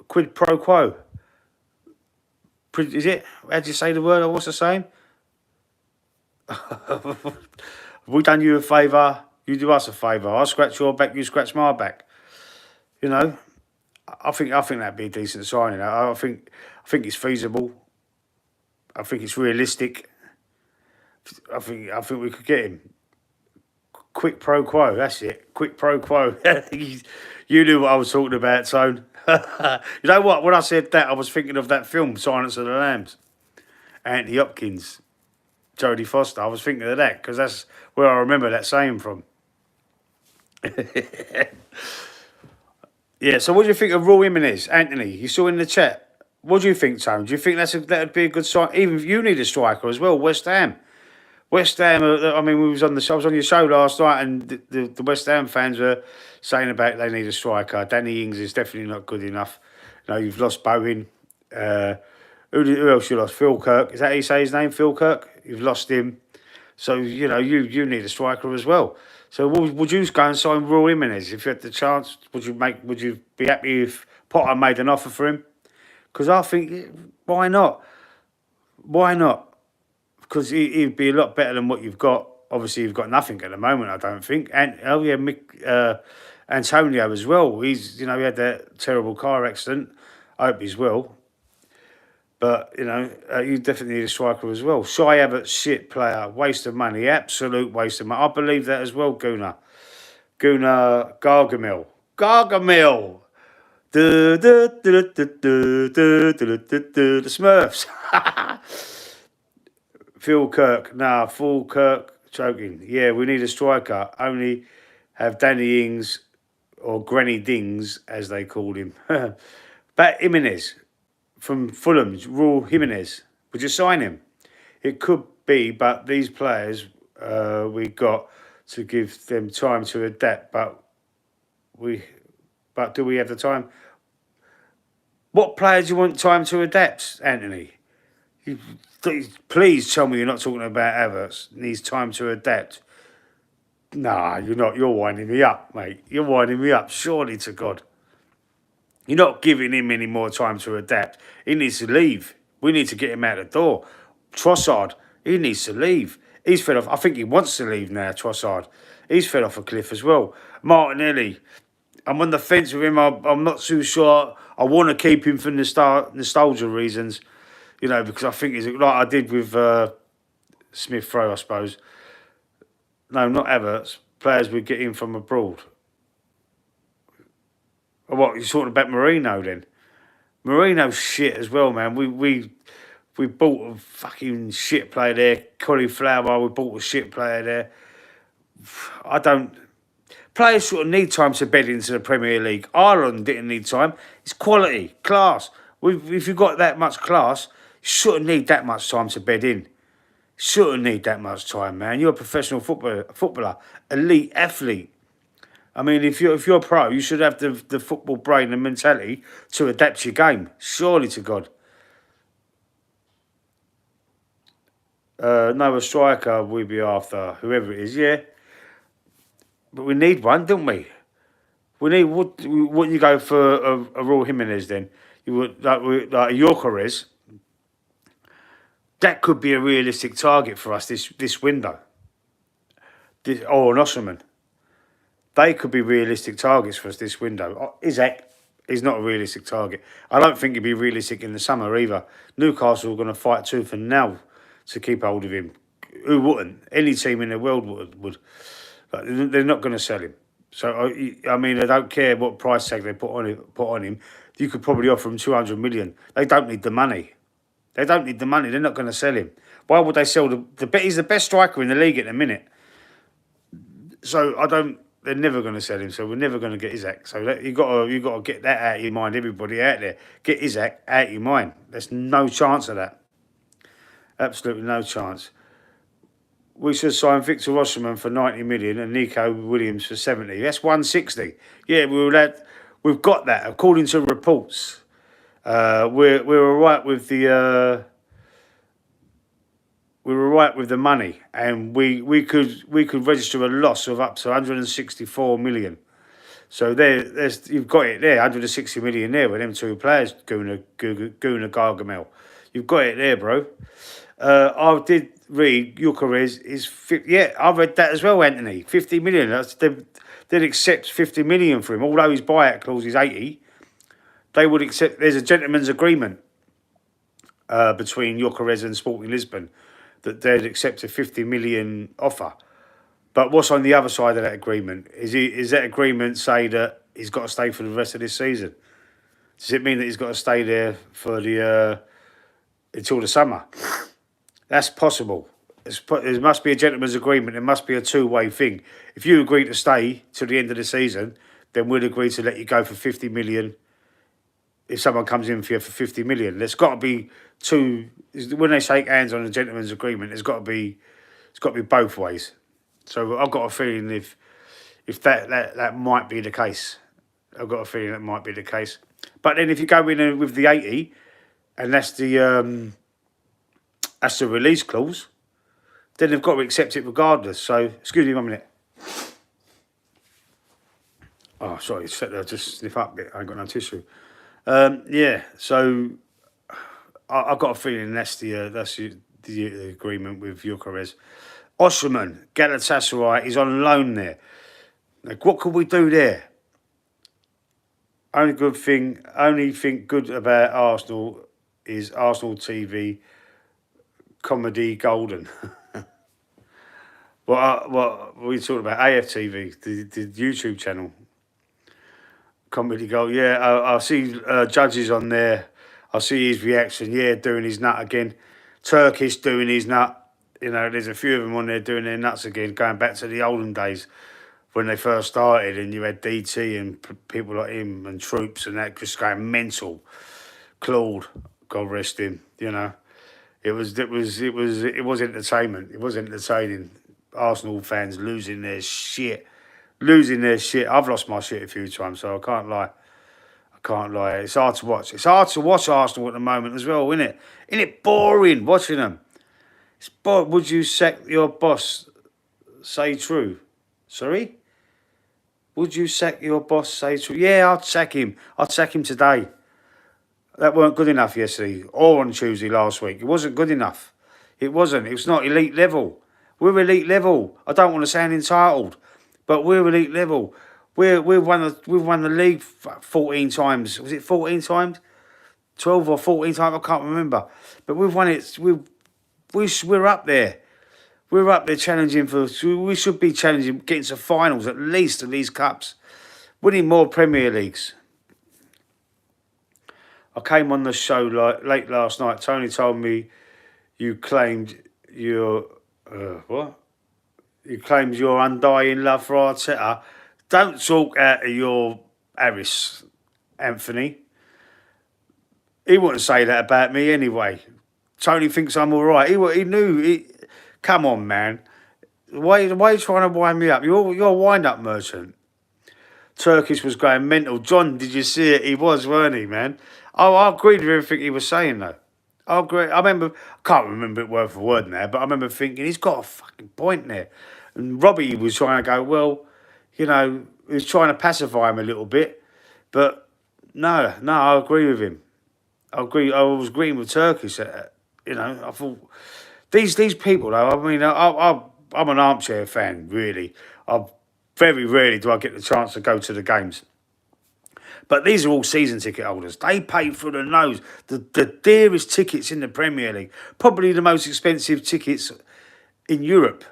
Quid pro quo. Is it? How do you say the word? What's the saying? We done you a favour, you do us a favour. I scratch your back, you scratch my back. You know, I think that'd be a decent signing. I think it's feasible. I think it's realistic. I think we could get him. Quick pro quo, that's it. Quick pro quo. You knew what I was talking about, Tone. You know what? When I said that, I was thinking of that film, Silence of the Lambs. Anthony Hopkins, Jodie Foster. I was thinking of that because that's where I remember that saying from. Yeah, so what do you think of Raul Jimenez, Anthony? You saw in the chat. What do you think, Tone? Do you think that'd be a good sign? Even if you need a striker as well, West Ham. West Ham, I mean, I was on your show last night, and the West Ham fans were saying about they need a striker. Danny Ings is definitely not good enough. You know, you've lost Bowen. Who else you lost? Phil Kirk. Is that how you say his name, Phil Kirk? You've lost him. So, you know, you need a striker as well. So would you go and sign Raul Jimenez if you had the chance? Would you be happy if Potter made an offer for him? Because I think, why not? Why not? Because he'd be a lot better than what you've got. Obviously, you've got nothing at the moment, I don't think. And Antonio as well. He had that terrible car accident. I hope he's well. But, you definitely need a striker as well. Kai Havertz, shit player, waste of money, absolute waste of money. I believe that as well, Gunnar Gargamel. The Smurfs. Phil Kirk. Full Kirk choking. Yeah, we need a striker. Only have Danny Ings or Granny Dings, as they called him. But Jimenez from Fulham, Raul Jimenez. Would you sign him? It could be, but these players we got to give them time to adapt. But do we have the time? What players do you want time to adapt, Anthony? Please tell me you're not talking about Havertz. Needs time to adapt. Nah, you're not. You're winding me up, mate. You're winding me up. Surely to God. You're not giving him any more time to adapt. He needs to leave. We need to get him out the door. Trossard, he needs to leave. He's fed off. I think he wants to leave now, Trossard. He's fed off a cliff as well. Martinelli, I'm on the fence with him. I'm not too sure. I want to keep him for nostalgia reasons. Because I think he's like I did with Smith Rowe, I suppose. No, not Havertz. Players we get in from abroad. What, you're talking about Marino then? Marino's shit as well, man. We bought a fucking shit player there. Cauliflower, we bought a shit player there. Players sort of need time to bed into the Premier League. Ireland didn't need time. It's quality, class. If you've got that much class, you shouldn't need that much time to bed in. Shouldn't need that much time, man. You're a professional footballer, elite athlete. I mean, if you're pro, you should have the football brain and mentality to adapt your game. Surely to God. No, a striker we'd be after, whoever it is, yeah. But we need one, don't we? We need, wouldn't you go for a Raul Jimenez then? You would, like a Yorkeres. That could be a realistic target for us this window. Or an Osserman. They could be realistic targets for us this window. Isaac is not a realistic target. I don't think he'd be realistic in the summer either. Newcastle are going to fight tooth and nail to keep hold of him. Who wouldn't? Any team in the world would. But they're not going to sell him. So I mean, I don't care what price tag they put on him. You could probably offer him 200 million. They don't need the money. They don't need the money. They're not going to sell him. Why would they sell he's the best striker in the league at the minute. So I don't. They're never going to sell him. So we're never going to get Isaac. So you got to get that out of your mind. Everybody out there, get Isaac out of your mind. There's no chance of that. Absolutely no chance. We should sign Victor Osimhen for 90 million and Nico Williams for 70. That's 160. Yeah, we've got that according to reports. We're all right with the. We were right with the money, and we could register a loss of up to 164 million. So you've got it there, 160 million there with them two players, Guna Gargamel. You've got it there, bro. I did read Gyökeres is I read that as well, Anthony. 50 million. They'd accept 50 million for him, although his buyout clause is 80. They would accept. There's a gentleman's agreement between Gyökeres and Sporting Lisbon that they'd accept a 50 million offer. But what's on the other side of that agreement? Is that agreement say that he's got to stay for the rest of this season? Does it mean that he's got to stay there for until the summer? That's possible. There must be a gentleman's agreement. It must be a two-way thing. If you agree to stay till the end of the season, then we'll agree to let you go for 50 million. If someone comes in for you for 50 million, there's got to be two. When they shake hands on a gentleman's agreement, it's got to be both ways. So I've got a feeling if that might be the case. I've got a feeling that might be the case. But then if you go in with the 80, and that's the release clause, then they've got to accept it regardless. So excuse me 1 minute. Oh, sorry, I'll just sniff up a bit. I ain't got no tissue. So I've got a feeling that's the agreement with Gyökeres. Osimhen, Galatasaray, is on loan there. Like, what could we do there? Only thing good about Arsenal is Arsenal TV comedy golden. What we talking about? AFTV, the YouTube channel. Comedy goal, yeah. I see Judges on there. I see his reaction, yeah, doing his nut again. Turkish doing his nut. You know, there's a few of them on there doing their nuts again, going back to the olden days when they first started, and you had DT and people like him and Troops and that just going mental. Claude, God rest him. You know, it was entertainment. It was entertaining. Arsenal fans losing their shit. I've lost my shit a few times, so I can't lie. It's hard to watch. It's hard to watch Arsenal at the moment as well, isn't it? Isn't it boring watching them? It's boring. Would you sack your boss? Say true. Sorry? Would you sack your boss? Say true. Yeah, I'd sack him. I'd sack him today. That weren't good enough yesterday or on Tuesday last week. It wasn't good enough. It wasn't. It was not elite level. We're elite level. I don't want to sound entitled, but we're elite level. We've won the league 14 times. Was it 14 times? 12 or 14 times? I can't remember. But we've won it. We're up there. We're up there challenging for. We should be challenging, getting to finals at least of these cups, winning more Premier Leagues. I came on the show late last night. Tony told me you claimed your what? You claimed your undying love for Arteta. Don't talk out of your Harris, Anthony. He wouldn't say that about me anyway. Tony thinks I'm all right. He knew. Come on, man. Why are you trying to wind me up? You're a wind-up merchant. Turkish was going mental. John, did you see it? He was, weren't he, man? Oh, I agreed with everything he was saying, though. I agree. I can't remember it word for word now, but I remember thinking, he's got a fucking point there. And Robbie was trying to go, well, you know, he was trying to pacify him a little bit. But no, I agree with him. I was agreeing with Turkish. You know, I thought, these people, though, I mean, I'm an armchair fan, really. Very rarely do I get the chance to go to the games. But these are all season ticket holders. They pay for the nose. The dearest tickets in the Premier League. Probably the most expensive tickets in Europe.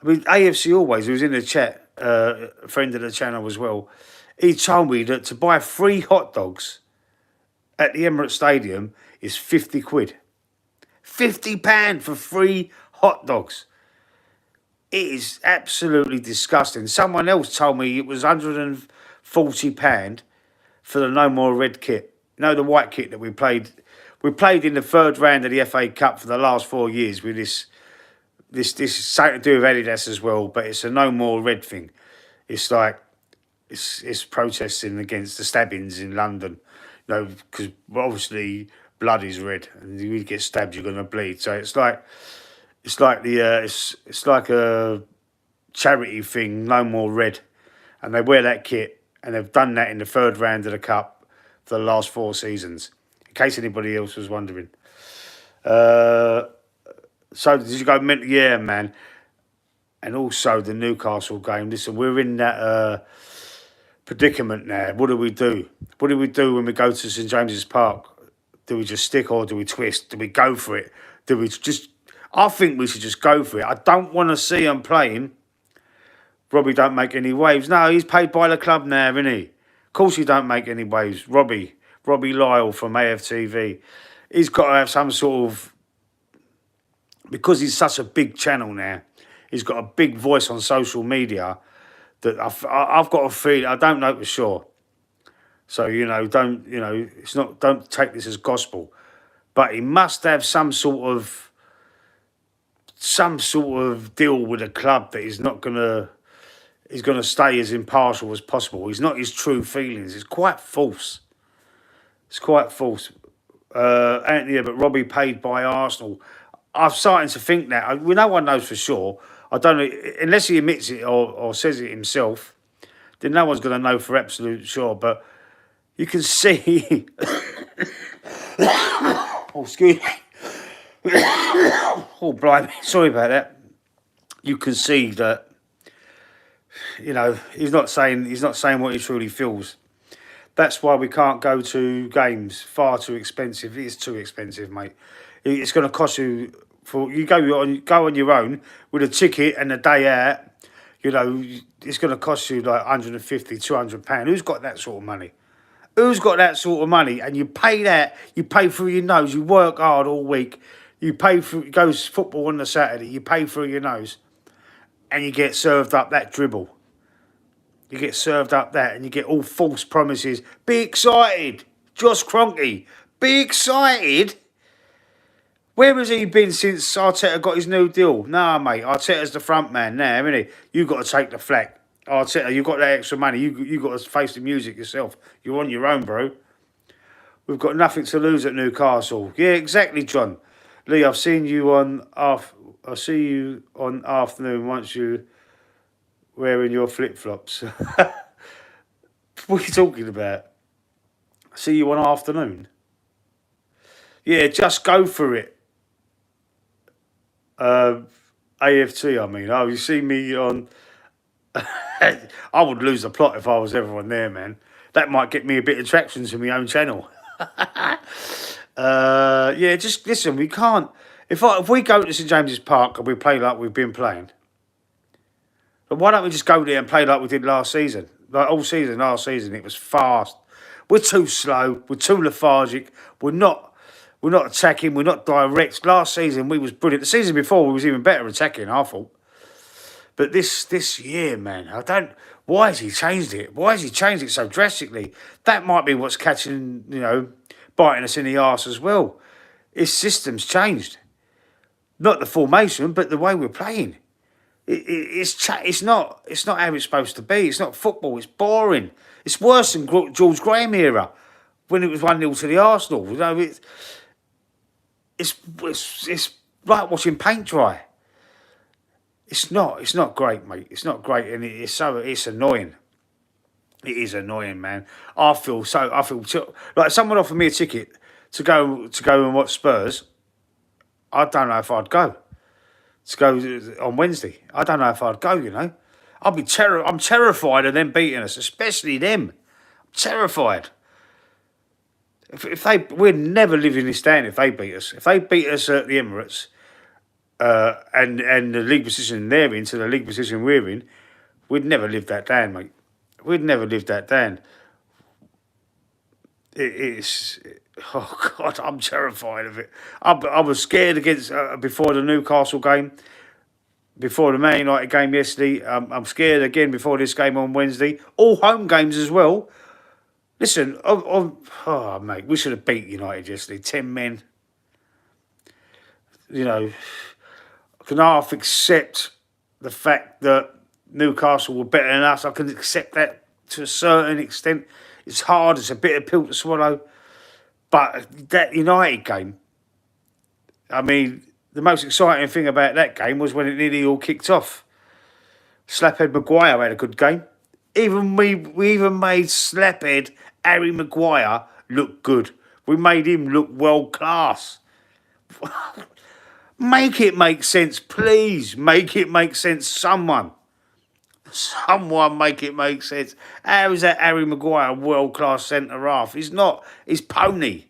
I mean, AFC Always, who was in the chat, a friend of the channel as well, he told me that to buy 3 hot dogs at the Emirates Stadium is 50 quid. £50 for 3 hot dogs. It is absolutely disgusting. Someone else told me it was £140 for the No More Red kit. You know, the white kit that we played. We played in the 3rd round of the FA Cup for the last 4 years with this is something to do with Adidas as well, but it's a No More Red thing. It's like it's protesting against the stabbings in London, you know, because obviously blood is red, and if you get stabbed, you're gonna bleed. So it's like it's like a charity thing, No More Red, and they wear that kit, and they've done that in the 3rd round of the cup for the last 4 seasons. In case anybody else was wondering. So did you go mental? Yeah, man. And also the Newcastle game. Listen, we're in that predicament now. What do we do? What do we do when we go to St James's Park? Do we just stick or do we twist? Do we go for it? Do we just... I think we should just go for it. I don't want to see him playing. Robbie don't make any waves. No, he's paid by the club now, isn't he? Of course he don't make any waves. Robbie Lyle from AFTV. He's got to have some sort of... Because he's such a big channel now, he's got a big voice on social media that I've got a feeling, I don't know for sure. So, you know, don't take this as gospel. But he must have some sort of deal with a club that he's gonna stay as impartial as possible. He's not his true feelings. It's quite false. It's quite false. Anthony, but Robbie paid by Arsenal. I'm starting to think that. No one knows for sure. I don't know, unless he admits it or says it himself, then no one's going to know for absolute sure. But you can see... oh, excuse me. Oh, blimey. Sorry about that. You can see that, you know, he's not saying what he truly feels. That's why we can't go to games. Far too expensive. It is too expensive, mate. It's going to cost you... You go on your own with a ticket and a day out, you know, it's going to cost you like £150, £200. Who's got that sort of money? Who's got that sort of money? And you pay that, you pay through your nose, you work hard all week, you pay for, goes football on the Saturday, you pay through your nose, and you get served up that dribble. You get served up that, and you get all false promises. Be excited, Josh Kroenke, be excited. Where has he been since Arteta got his new deal? Nah, mate, Arteta's the front man now, isn't he? You've got to take the flak. Arteta, you've got that extra money. You got to face the music yourself. You're on your own, bro. We've got nothing to lose at Newcastle. Yeah, exactly, John. Lee, I've seen you on I see you on afternoon once you wearing your flip-flops. What are you talking about? I see you on afternoon. Yeah, just go for it. AFT, I mean. Oh, you see me on... I would lose the plot if I was ever on there, man. That might get me a bit of traction to my own channel. Yeah, just listen, we can't... If we go to St James's Park and we play like we've been playing, but why don't we just go there and play like we did last season? Like all season, last season, it was fast. We're too slow. We're too lethargic. We're not attacking. We're not direct. Last season, we was brilliant. The season before, we was even better attacking, I thought. But this year, man, I don't... Why has he changed it? Why has he changed it so drastically? That might be what's catching, you know, biting us in the arse as well. His system's changed. Not the formation, but the way we're playing. It's not how it's supposed to be. It's not football. It's boring. It's worse than George Graham era when it was 1-0 to the Arsenal. You know, it's like watching paint dry. It's not great, mate. It's not great, and it's annoying. It is annoying, man. I feel like someone offered me a ticket to go and watch Spurs. I don't know if I'd go. To go on Wednesday. I don't know if I'd go, you know. I'm terrified of them beating us, especially them. I'm terrified. We'd never live in this down if they beat us. If they beat us at the Emirates, and the league position they're in to the league position we're in, we'd never live that down, mate. We'd never live that down. It's oh God, I'm terrified of it. I was scared against before the Newcastle game, before the Man United game yesterday. I'm scared again before this game on Wednesday. All home games as well. Listen, oh mate, we should have beat United yesterday. 10 men. You know, I can half accept the fact that Newcastle were better than us. I can accept that to a certain extent. It's hard. It's a bitter pill to swallow. But that United game, I mean, the most exciting thing about that game was when it nearly all kicked off. Slaphead Maguire had a good game. We even made Slaphead Harry Maguire look good. We made him look world class. Make it make sense, please. Make it make sense, someone. Someone make it make sense. How is that Harry Maguire world-class centre-half? He's not. He's pony.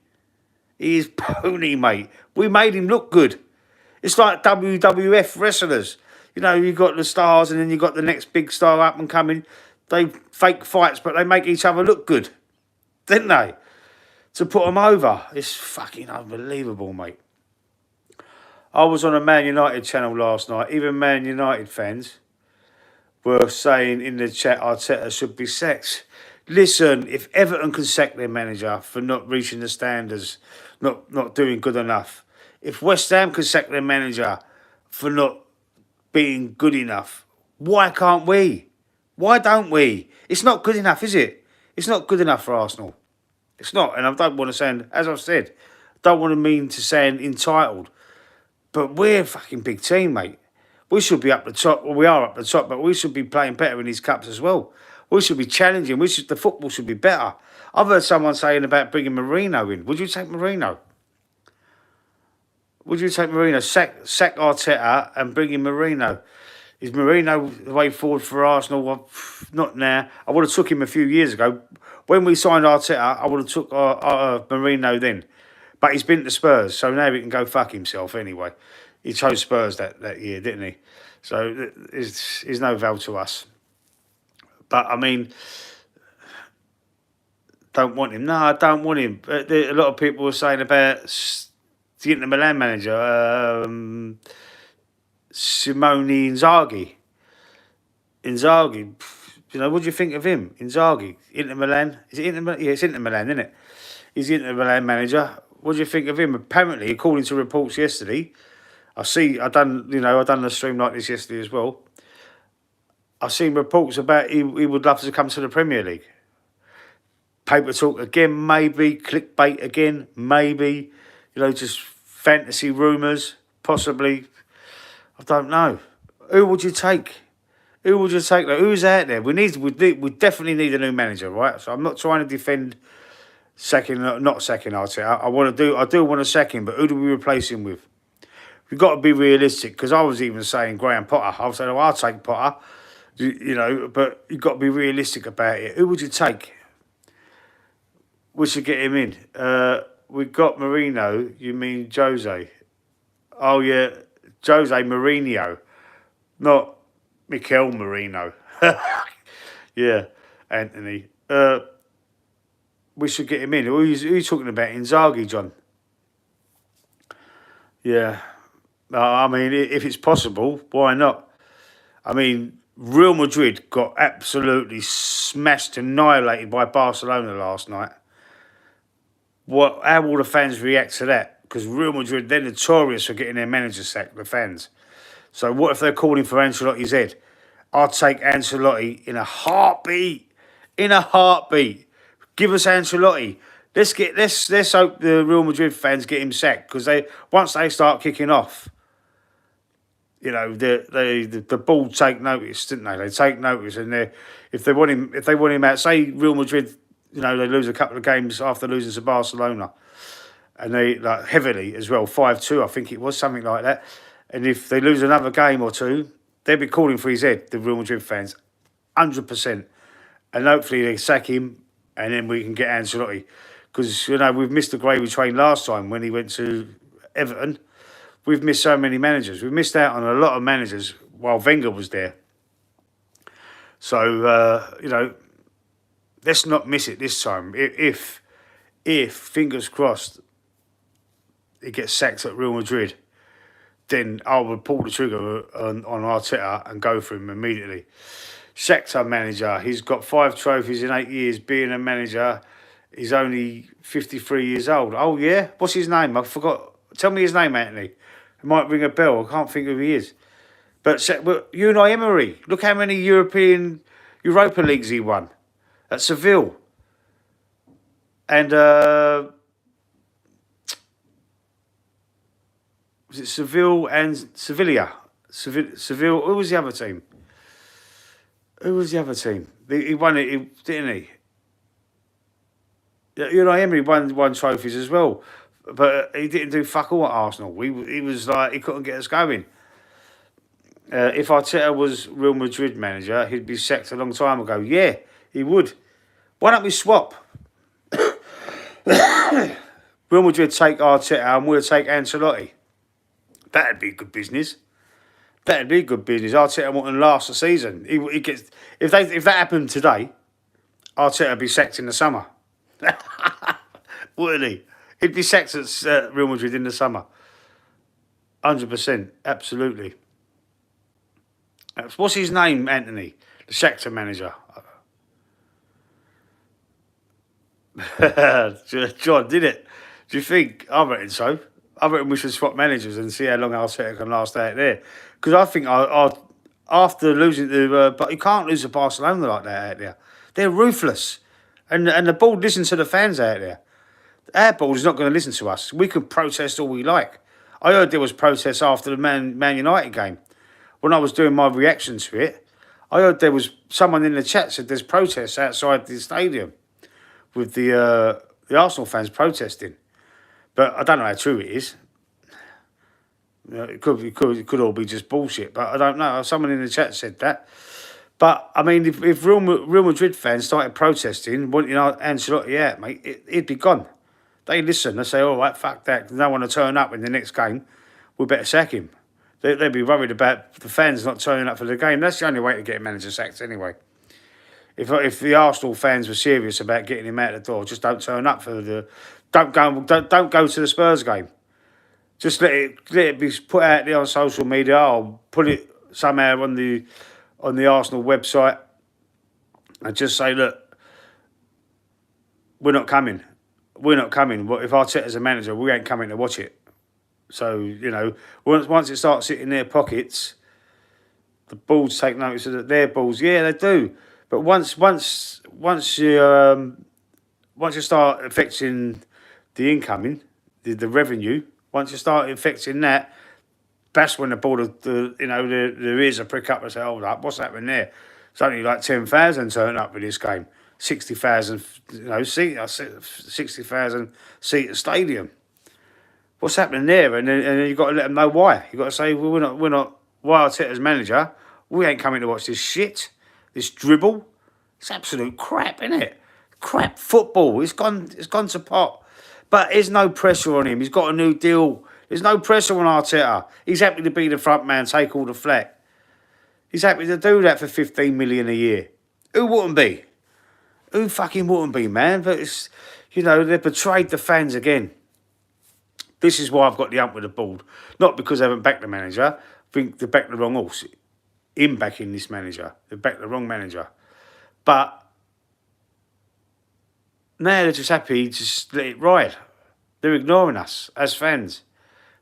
He is pony, mate. We made him look good. It's like WWF wrestlers. You know, you've got the stars and then you've got the next big star up and coming. They fake fights, but they make each other look good. Didn't they? To put them over. It's fucking unbelievable, mate. I was on a Man United channel last night. Even Man United fans were saying in the chat Arteta should be sacked. Listen, if Everton can sack their manager for not reaching the standards, not doing good enough, if West Ham can sack their manager for not being good enough, why can't we? Why don't we? It's not good enough, is it? It's not good enough for Arsenal. It's not, and I don't want to sound, as I've said, I don't want to mean to sound entitled, but we're a fucking big team, mate. We should be up the top. Well, we are up the top, but we should be playing better in these cups as well. We should be challenging. The football should be better. I've heard someone saying about bringing Marino in. Would you take Marino? Would you take Marino? Sack Arteta and bring in Marino. Is Marino the way forward for Arsenal? Well, not now. I would have took him a few years ago. When we signed Arteta, I would have took Marino then. But he's been to Spurs, so now he can go fuck himself anyway. He chose Spurs that year, didn't he? So he's no value to us. But, I mean, don't want him. No, I don't want him. A lot of people were saying about the Inter Milan manager, Simone Inzaghi. Inzaghi, you know, what do you think of him? Inzaghi, Inter Milan. Is it Inter Milan? Yeah, it's Inter Milan, isn't it? He's the Inter Milan manager. What do you think of him? Apparently, according to reports yesterday, I done the stream like this yesterday as well. I've seen reports about he would love to come to the Premier League. Paper talk again, maybe. Clickbait again, maybe. You know, just fantasy rumours, possibly. I don't know. Who would you take? Who would you take? Who's out there? We definitely need a new manager, right? So I'm not trying to defend not sacking Arteta. I do want to sack him, but who do we replace him with? We've got to be realistic, because I was even saying Graham Potter. I was saying, I'll take Potter, you know, but you've got to be realistic about it. Who would you take? We should get him in. We've got Marino. You mean Jose? Oh, yeah, Jose Mourinho, not Mikel Marino. Yeah, Anthony. We should get him in. Who are you talking about? Inzaghi, John? Yeah. I mean, if it's possible, why not? I mean, Real Madrid got absolutely smashed, annihilated by Barcelona last night. How will the fans react to that? Because Real Madrid, they're notorious for getting their manager sacked, the fans. So what if they're calling for Ancelotti's head? I'd take Ancelotti in a heartbeat. In a heartbeat. Give us Ancelotti. Let's hope the Real Madrid fans get him sacked, because once they start kicking off, you know, the ball take notice, didn't they? They take notice, and if they want him out, say Real Madrid, you know, they lose a couple of games after losing to Barcelona, and they heavily as well, 5-2, I think it was, something like that. And if they lose another game or two, they'll be calling for his head, the Real Madrid fans, 100%. And hopefully they sack him, and then we can get Ancelotti, because you know we've missed the gravy train last time when he went to Everton. we've missed so many managers. We've missed out on a lot of managers while Wenger was there. So, let's not miss it this time. If fingers crossed, he gets sacked at Real Madrid, then I would pull the trigger on Arteta and go for him immediately. Shakhtar manager, he's got 5 trophies in 8 years being a manager. He's only 53 years old. Oh, yeah? What's his name? I forgot. Tell me his name, Anthony. It might ring a bell. I can't think of who he is. But Unai Emery, look how many Europa Leagues he won at Seville. And was it Seville and Sevilla? Seville. Who was the other team? He won it, didn't he? Unai Emery won trophies as well, but he didn't do fuck all at Arsenal. He was like, he couldn't get us going. If Arteta was Real Madrid manager, he'd be sacked a long time ago. Yeah, he would. Why don't we swap? Real Madrid take Arteta and we'll take Ancelotti. That'd be good business. Arteta wouldn't last the season. He gets if that happened today, Arteta would be sacked in the summer. Wouldn't he? He'd be sacked at Real Madrid in the summer. 100%, absolutely. What's his name, Anthony? The Shakhtar manager. John, did it? Do you think? I reckon so. I reckon we should swap managers and see how long Arteta can last out there. Because I think after losing but you can't lose to Barcelona like that out there. They're ruthless. And the board listens to the fans out there. Our board is not going to listen to us. We can protest all we like. I heard there was protests after the Man United game. When I was doing my reaction to it, I heard there was someone in the chat said there's protests outside the stadium with the Arsenal fans protesting. But I don't know how true it is. It could all be just bullshit, but I don't know. Someone in the chat said that. But, I mean, if Real Madrid fans started protesting, wanting Ancelotti out, mate, he'd be gone. They listen. They say, all right, fuck that. They don't want to turn up in the next game. We better sack him. They'd be worried about the fans not turning up for the game. That's the only way to get a manager sacked anyway. If the Arsenal fans were serious about getting him out the door, just don't turn up for the... Don't go to the Spurs game. Just let it be put out there on social media. I'll put it somehow on the Arsenal website and just say, look, we're not coming. If Arteta's a manager, we ain't coming to watch it. So, once it starts sitting in their pockets, the balls take notice of their balls. Yeah, they do. But once you start affecting the incoming, the revenue, once you start affecting that, that's when the board, the ears are prick up and say, hold up, what's happening there? It's only like 10,000 turn up with this game. 60,000, 60,000 seat stadium. What's happening there? And then you've got to let them know why. You've got to say, well, we're not. Why Arteta's manager? We ain't coming to watch this shit, this dribble. It's absolute crap, isn't it? Crap football. It's gone to pot. But there's no pressure on him. He's got a new deal. There's no pressure on Arteta. He's happy to be the front man, take all the flack. He's happy to do that for 15 million a year. Who wouldn't be? Who fucking wouldn't be, man? But it's, they've betrayed the fans again. This is why I've got the hump with the board. Not because they haven't backed the manager. I think they backed the wrong horse. In backing this manager. They backed the wrong manager. But now they're just happy to just let it ride. They're ignoring us as fans.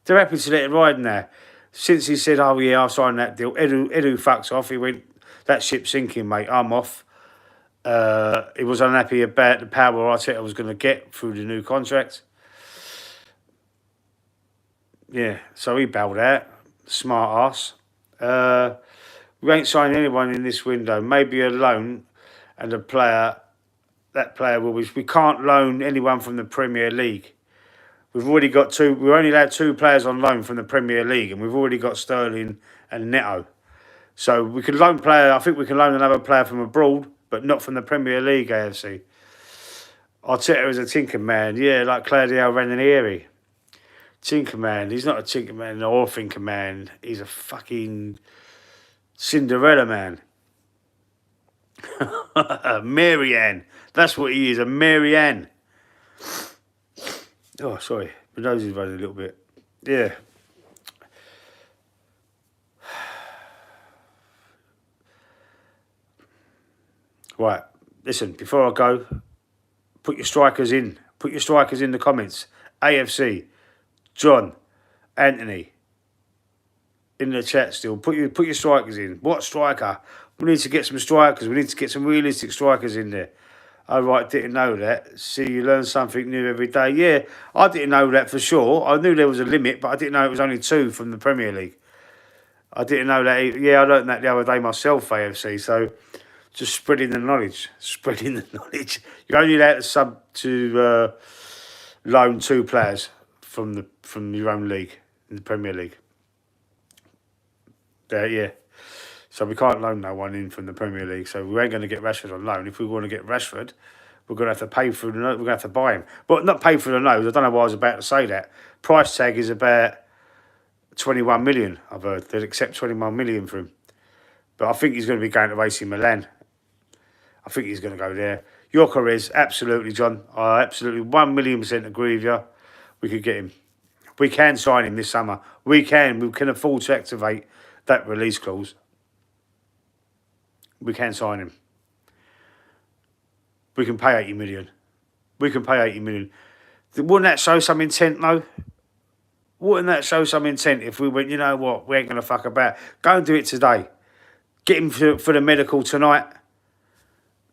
They're happy to let it ride now. Since he said, oh yeah, I'll sign that deal. Edu fucks off. He went, that ship's sinking, mate. I'm off. He was unhappy about the power Arteta was going to get through the new contract. Yeah, so he bowed out. Smart ass. We ain't signing anyone in this window. Maybe a loan and that player will be... We can't loan anyone from the Premier League. We've already got we've only allowed 2 players on loan from the Premier League, and we've already got Sterling and Neto. So we can loan I think we can loan another player from abroad, but not from the Premier League, AFC. Arteta is a tinker man, yeah, like Claudio Ranieri. Tinker Man. He's not a Tinker Man or Thinker Man. He's a fucking Cinderella Man. Mary Ann. That's what he is, a Mary Ann. Oh, sorry. My nose is running a little bit. Yeah. Right. Listen, before I go, put your strikers in. Put your strikers in the comments. AFC, John, Anthony, in the chat still. Put your strikers in. What striker? We need to get some strikers. We need to get some realistic strikers in there. Oh, right, didn't know that. See, you learn something new every day. Yeah, I didn't know that for sure. I knew there was a limit, but I didn't know it was only 2 from the Premier League. I didn't know that. Yeah, I learned that the other day myself, AFC. So, just spreading the knowledge. Spreading the knowledge. You're only allowed to loan 2 players from your own league, in the Premier League. Yeah. So we can't loan no one in from the Premier League. So we ain't going to get Rashford on loan. If we want to get Rashford, we're going to have to pay for the nose. We're going to have to buy him. But not pay for the nose. I don't know why I was about to say that. Price tag is about 21 million. I've heard they'd accept 21 million for him. But I think he's going to be going to AC Milan. I think he's going to go there. Gyökeres, absolutely, John. I absolutely 1,000,000% agree with you. We could get him. We can sign him this summer. We can afford to activate that release clause. We can sign him. We can pay 80 million. We can pay 80 million. Wouldn't that show some intent, though? Wouldn't that show some intent if we went, you know what, we ain't going to fuck about. Go and do it today. Get him for the medical tonight,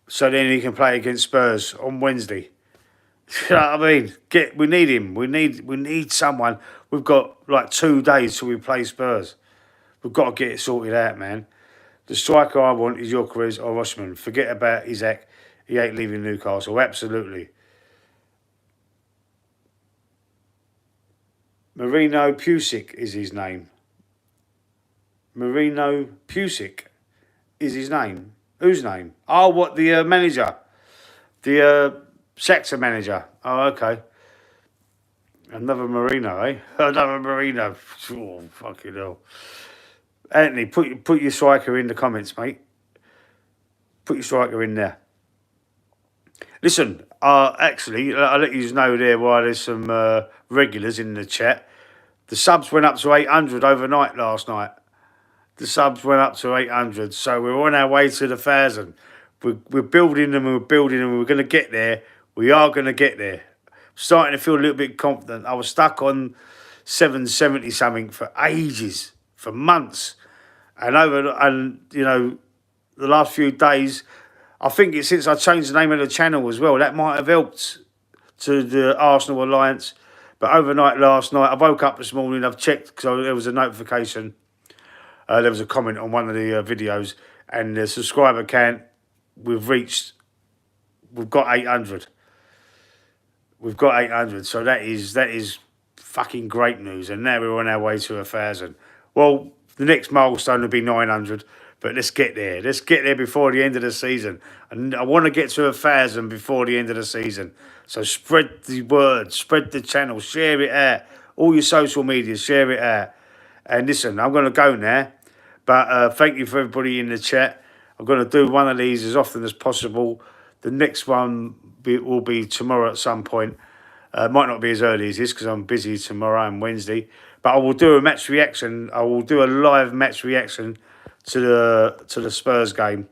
so then he can play against Spurs on Wednesday. You know what I mean? We need him. We need someone. We've got like 2 days till we play Spurs. We've got to get it sorted out, man. The striker I want is Gyökeres or Osman. Forget about Isaac. He ain't leaving Newcastle. Absolutely. Marino Pusic is his name. Marino Pusic is his name. Whose name? Oh, what, the manager? The sector manager. Oh, okay. Another Marino, eh? Another Marino. Oh, fucking hell. Anthony, put your striker in the comments, mate. Put your striker in there. Listen, actually, I'll let you know there why there's some regulars in the chat. The subs went up to 800 overnight last night. The subs went up to 800, so we're on our way to the 1,000. We're building them and we're building them and we're going to get there. We are going to get there. Starting to feel a little bit confident. I was stuck on 770 something for ages, for months. And you know, the last few days, I think it's since I changed the name of the channel as well. That might have helped to the Arsenal Alliance. But overnight last night, I woke up this morning, I've checked because there was a notification. There was a comment on one of the videos, and the subscriber count, we've got 800. We've got 800, so that is fucking great news. And now we're on our way to 1,000. Well, the next milestone will be 900, but let's get there. Let's get there before the end of the season. And I want to get to 1,000 before the end of the season. So spread the word, spread the channel, share it out. All your social media, share it out. And listen, I'm going to go now. But thank you for everybody in the chat. I'm going to do one of these as often as possible. The next one will be tomorrow at some point. Might not be as early as this because I'm busy tomorrow and Wednesday. But I will do a match reaction. I will do a live match reaction to the Spurs game.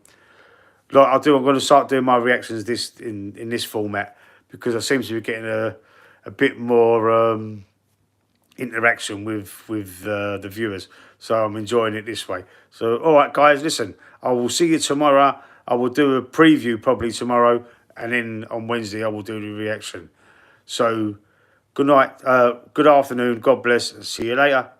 Like I'm going to start doing my reactions in this format because I seem to be getting a bit more interaction with the viewers. So I'm enjoying it this way. So all right, guys, listen. I will see you tomorrow. I will do a preview probably tomorrow, and then on Wednesday I will do the reaction. So good night, good afternoon. God bless. See you later.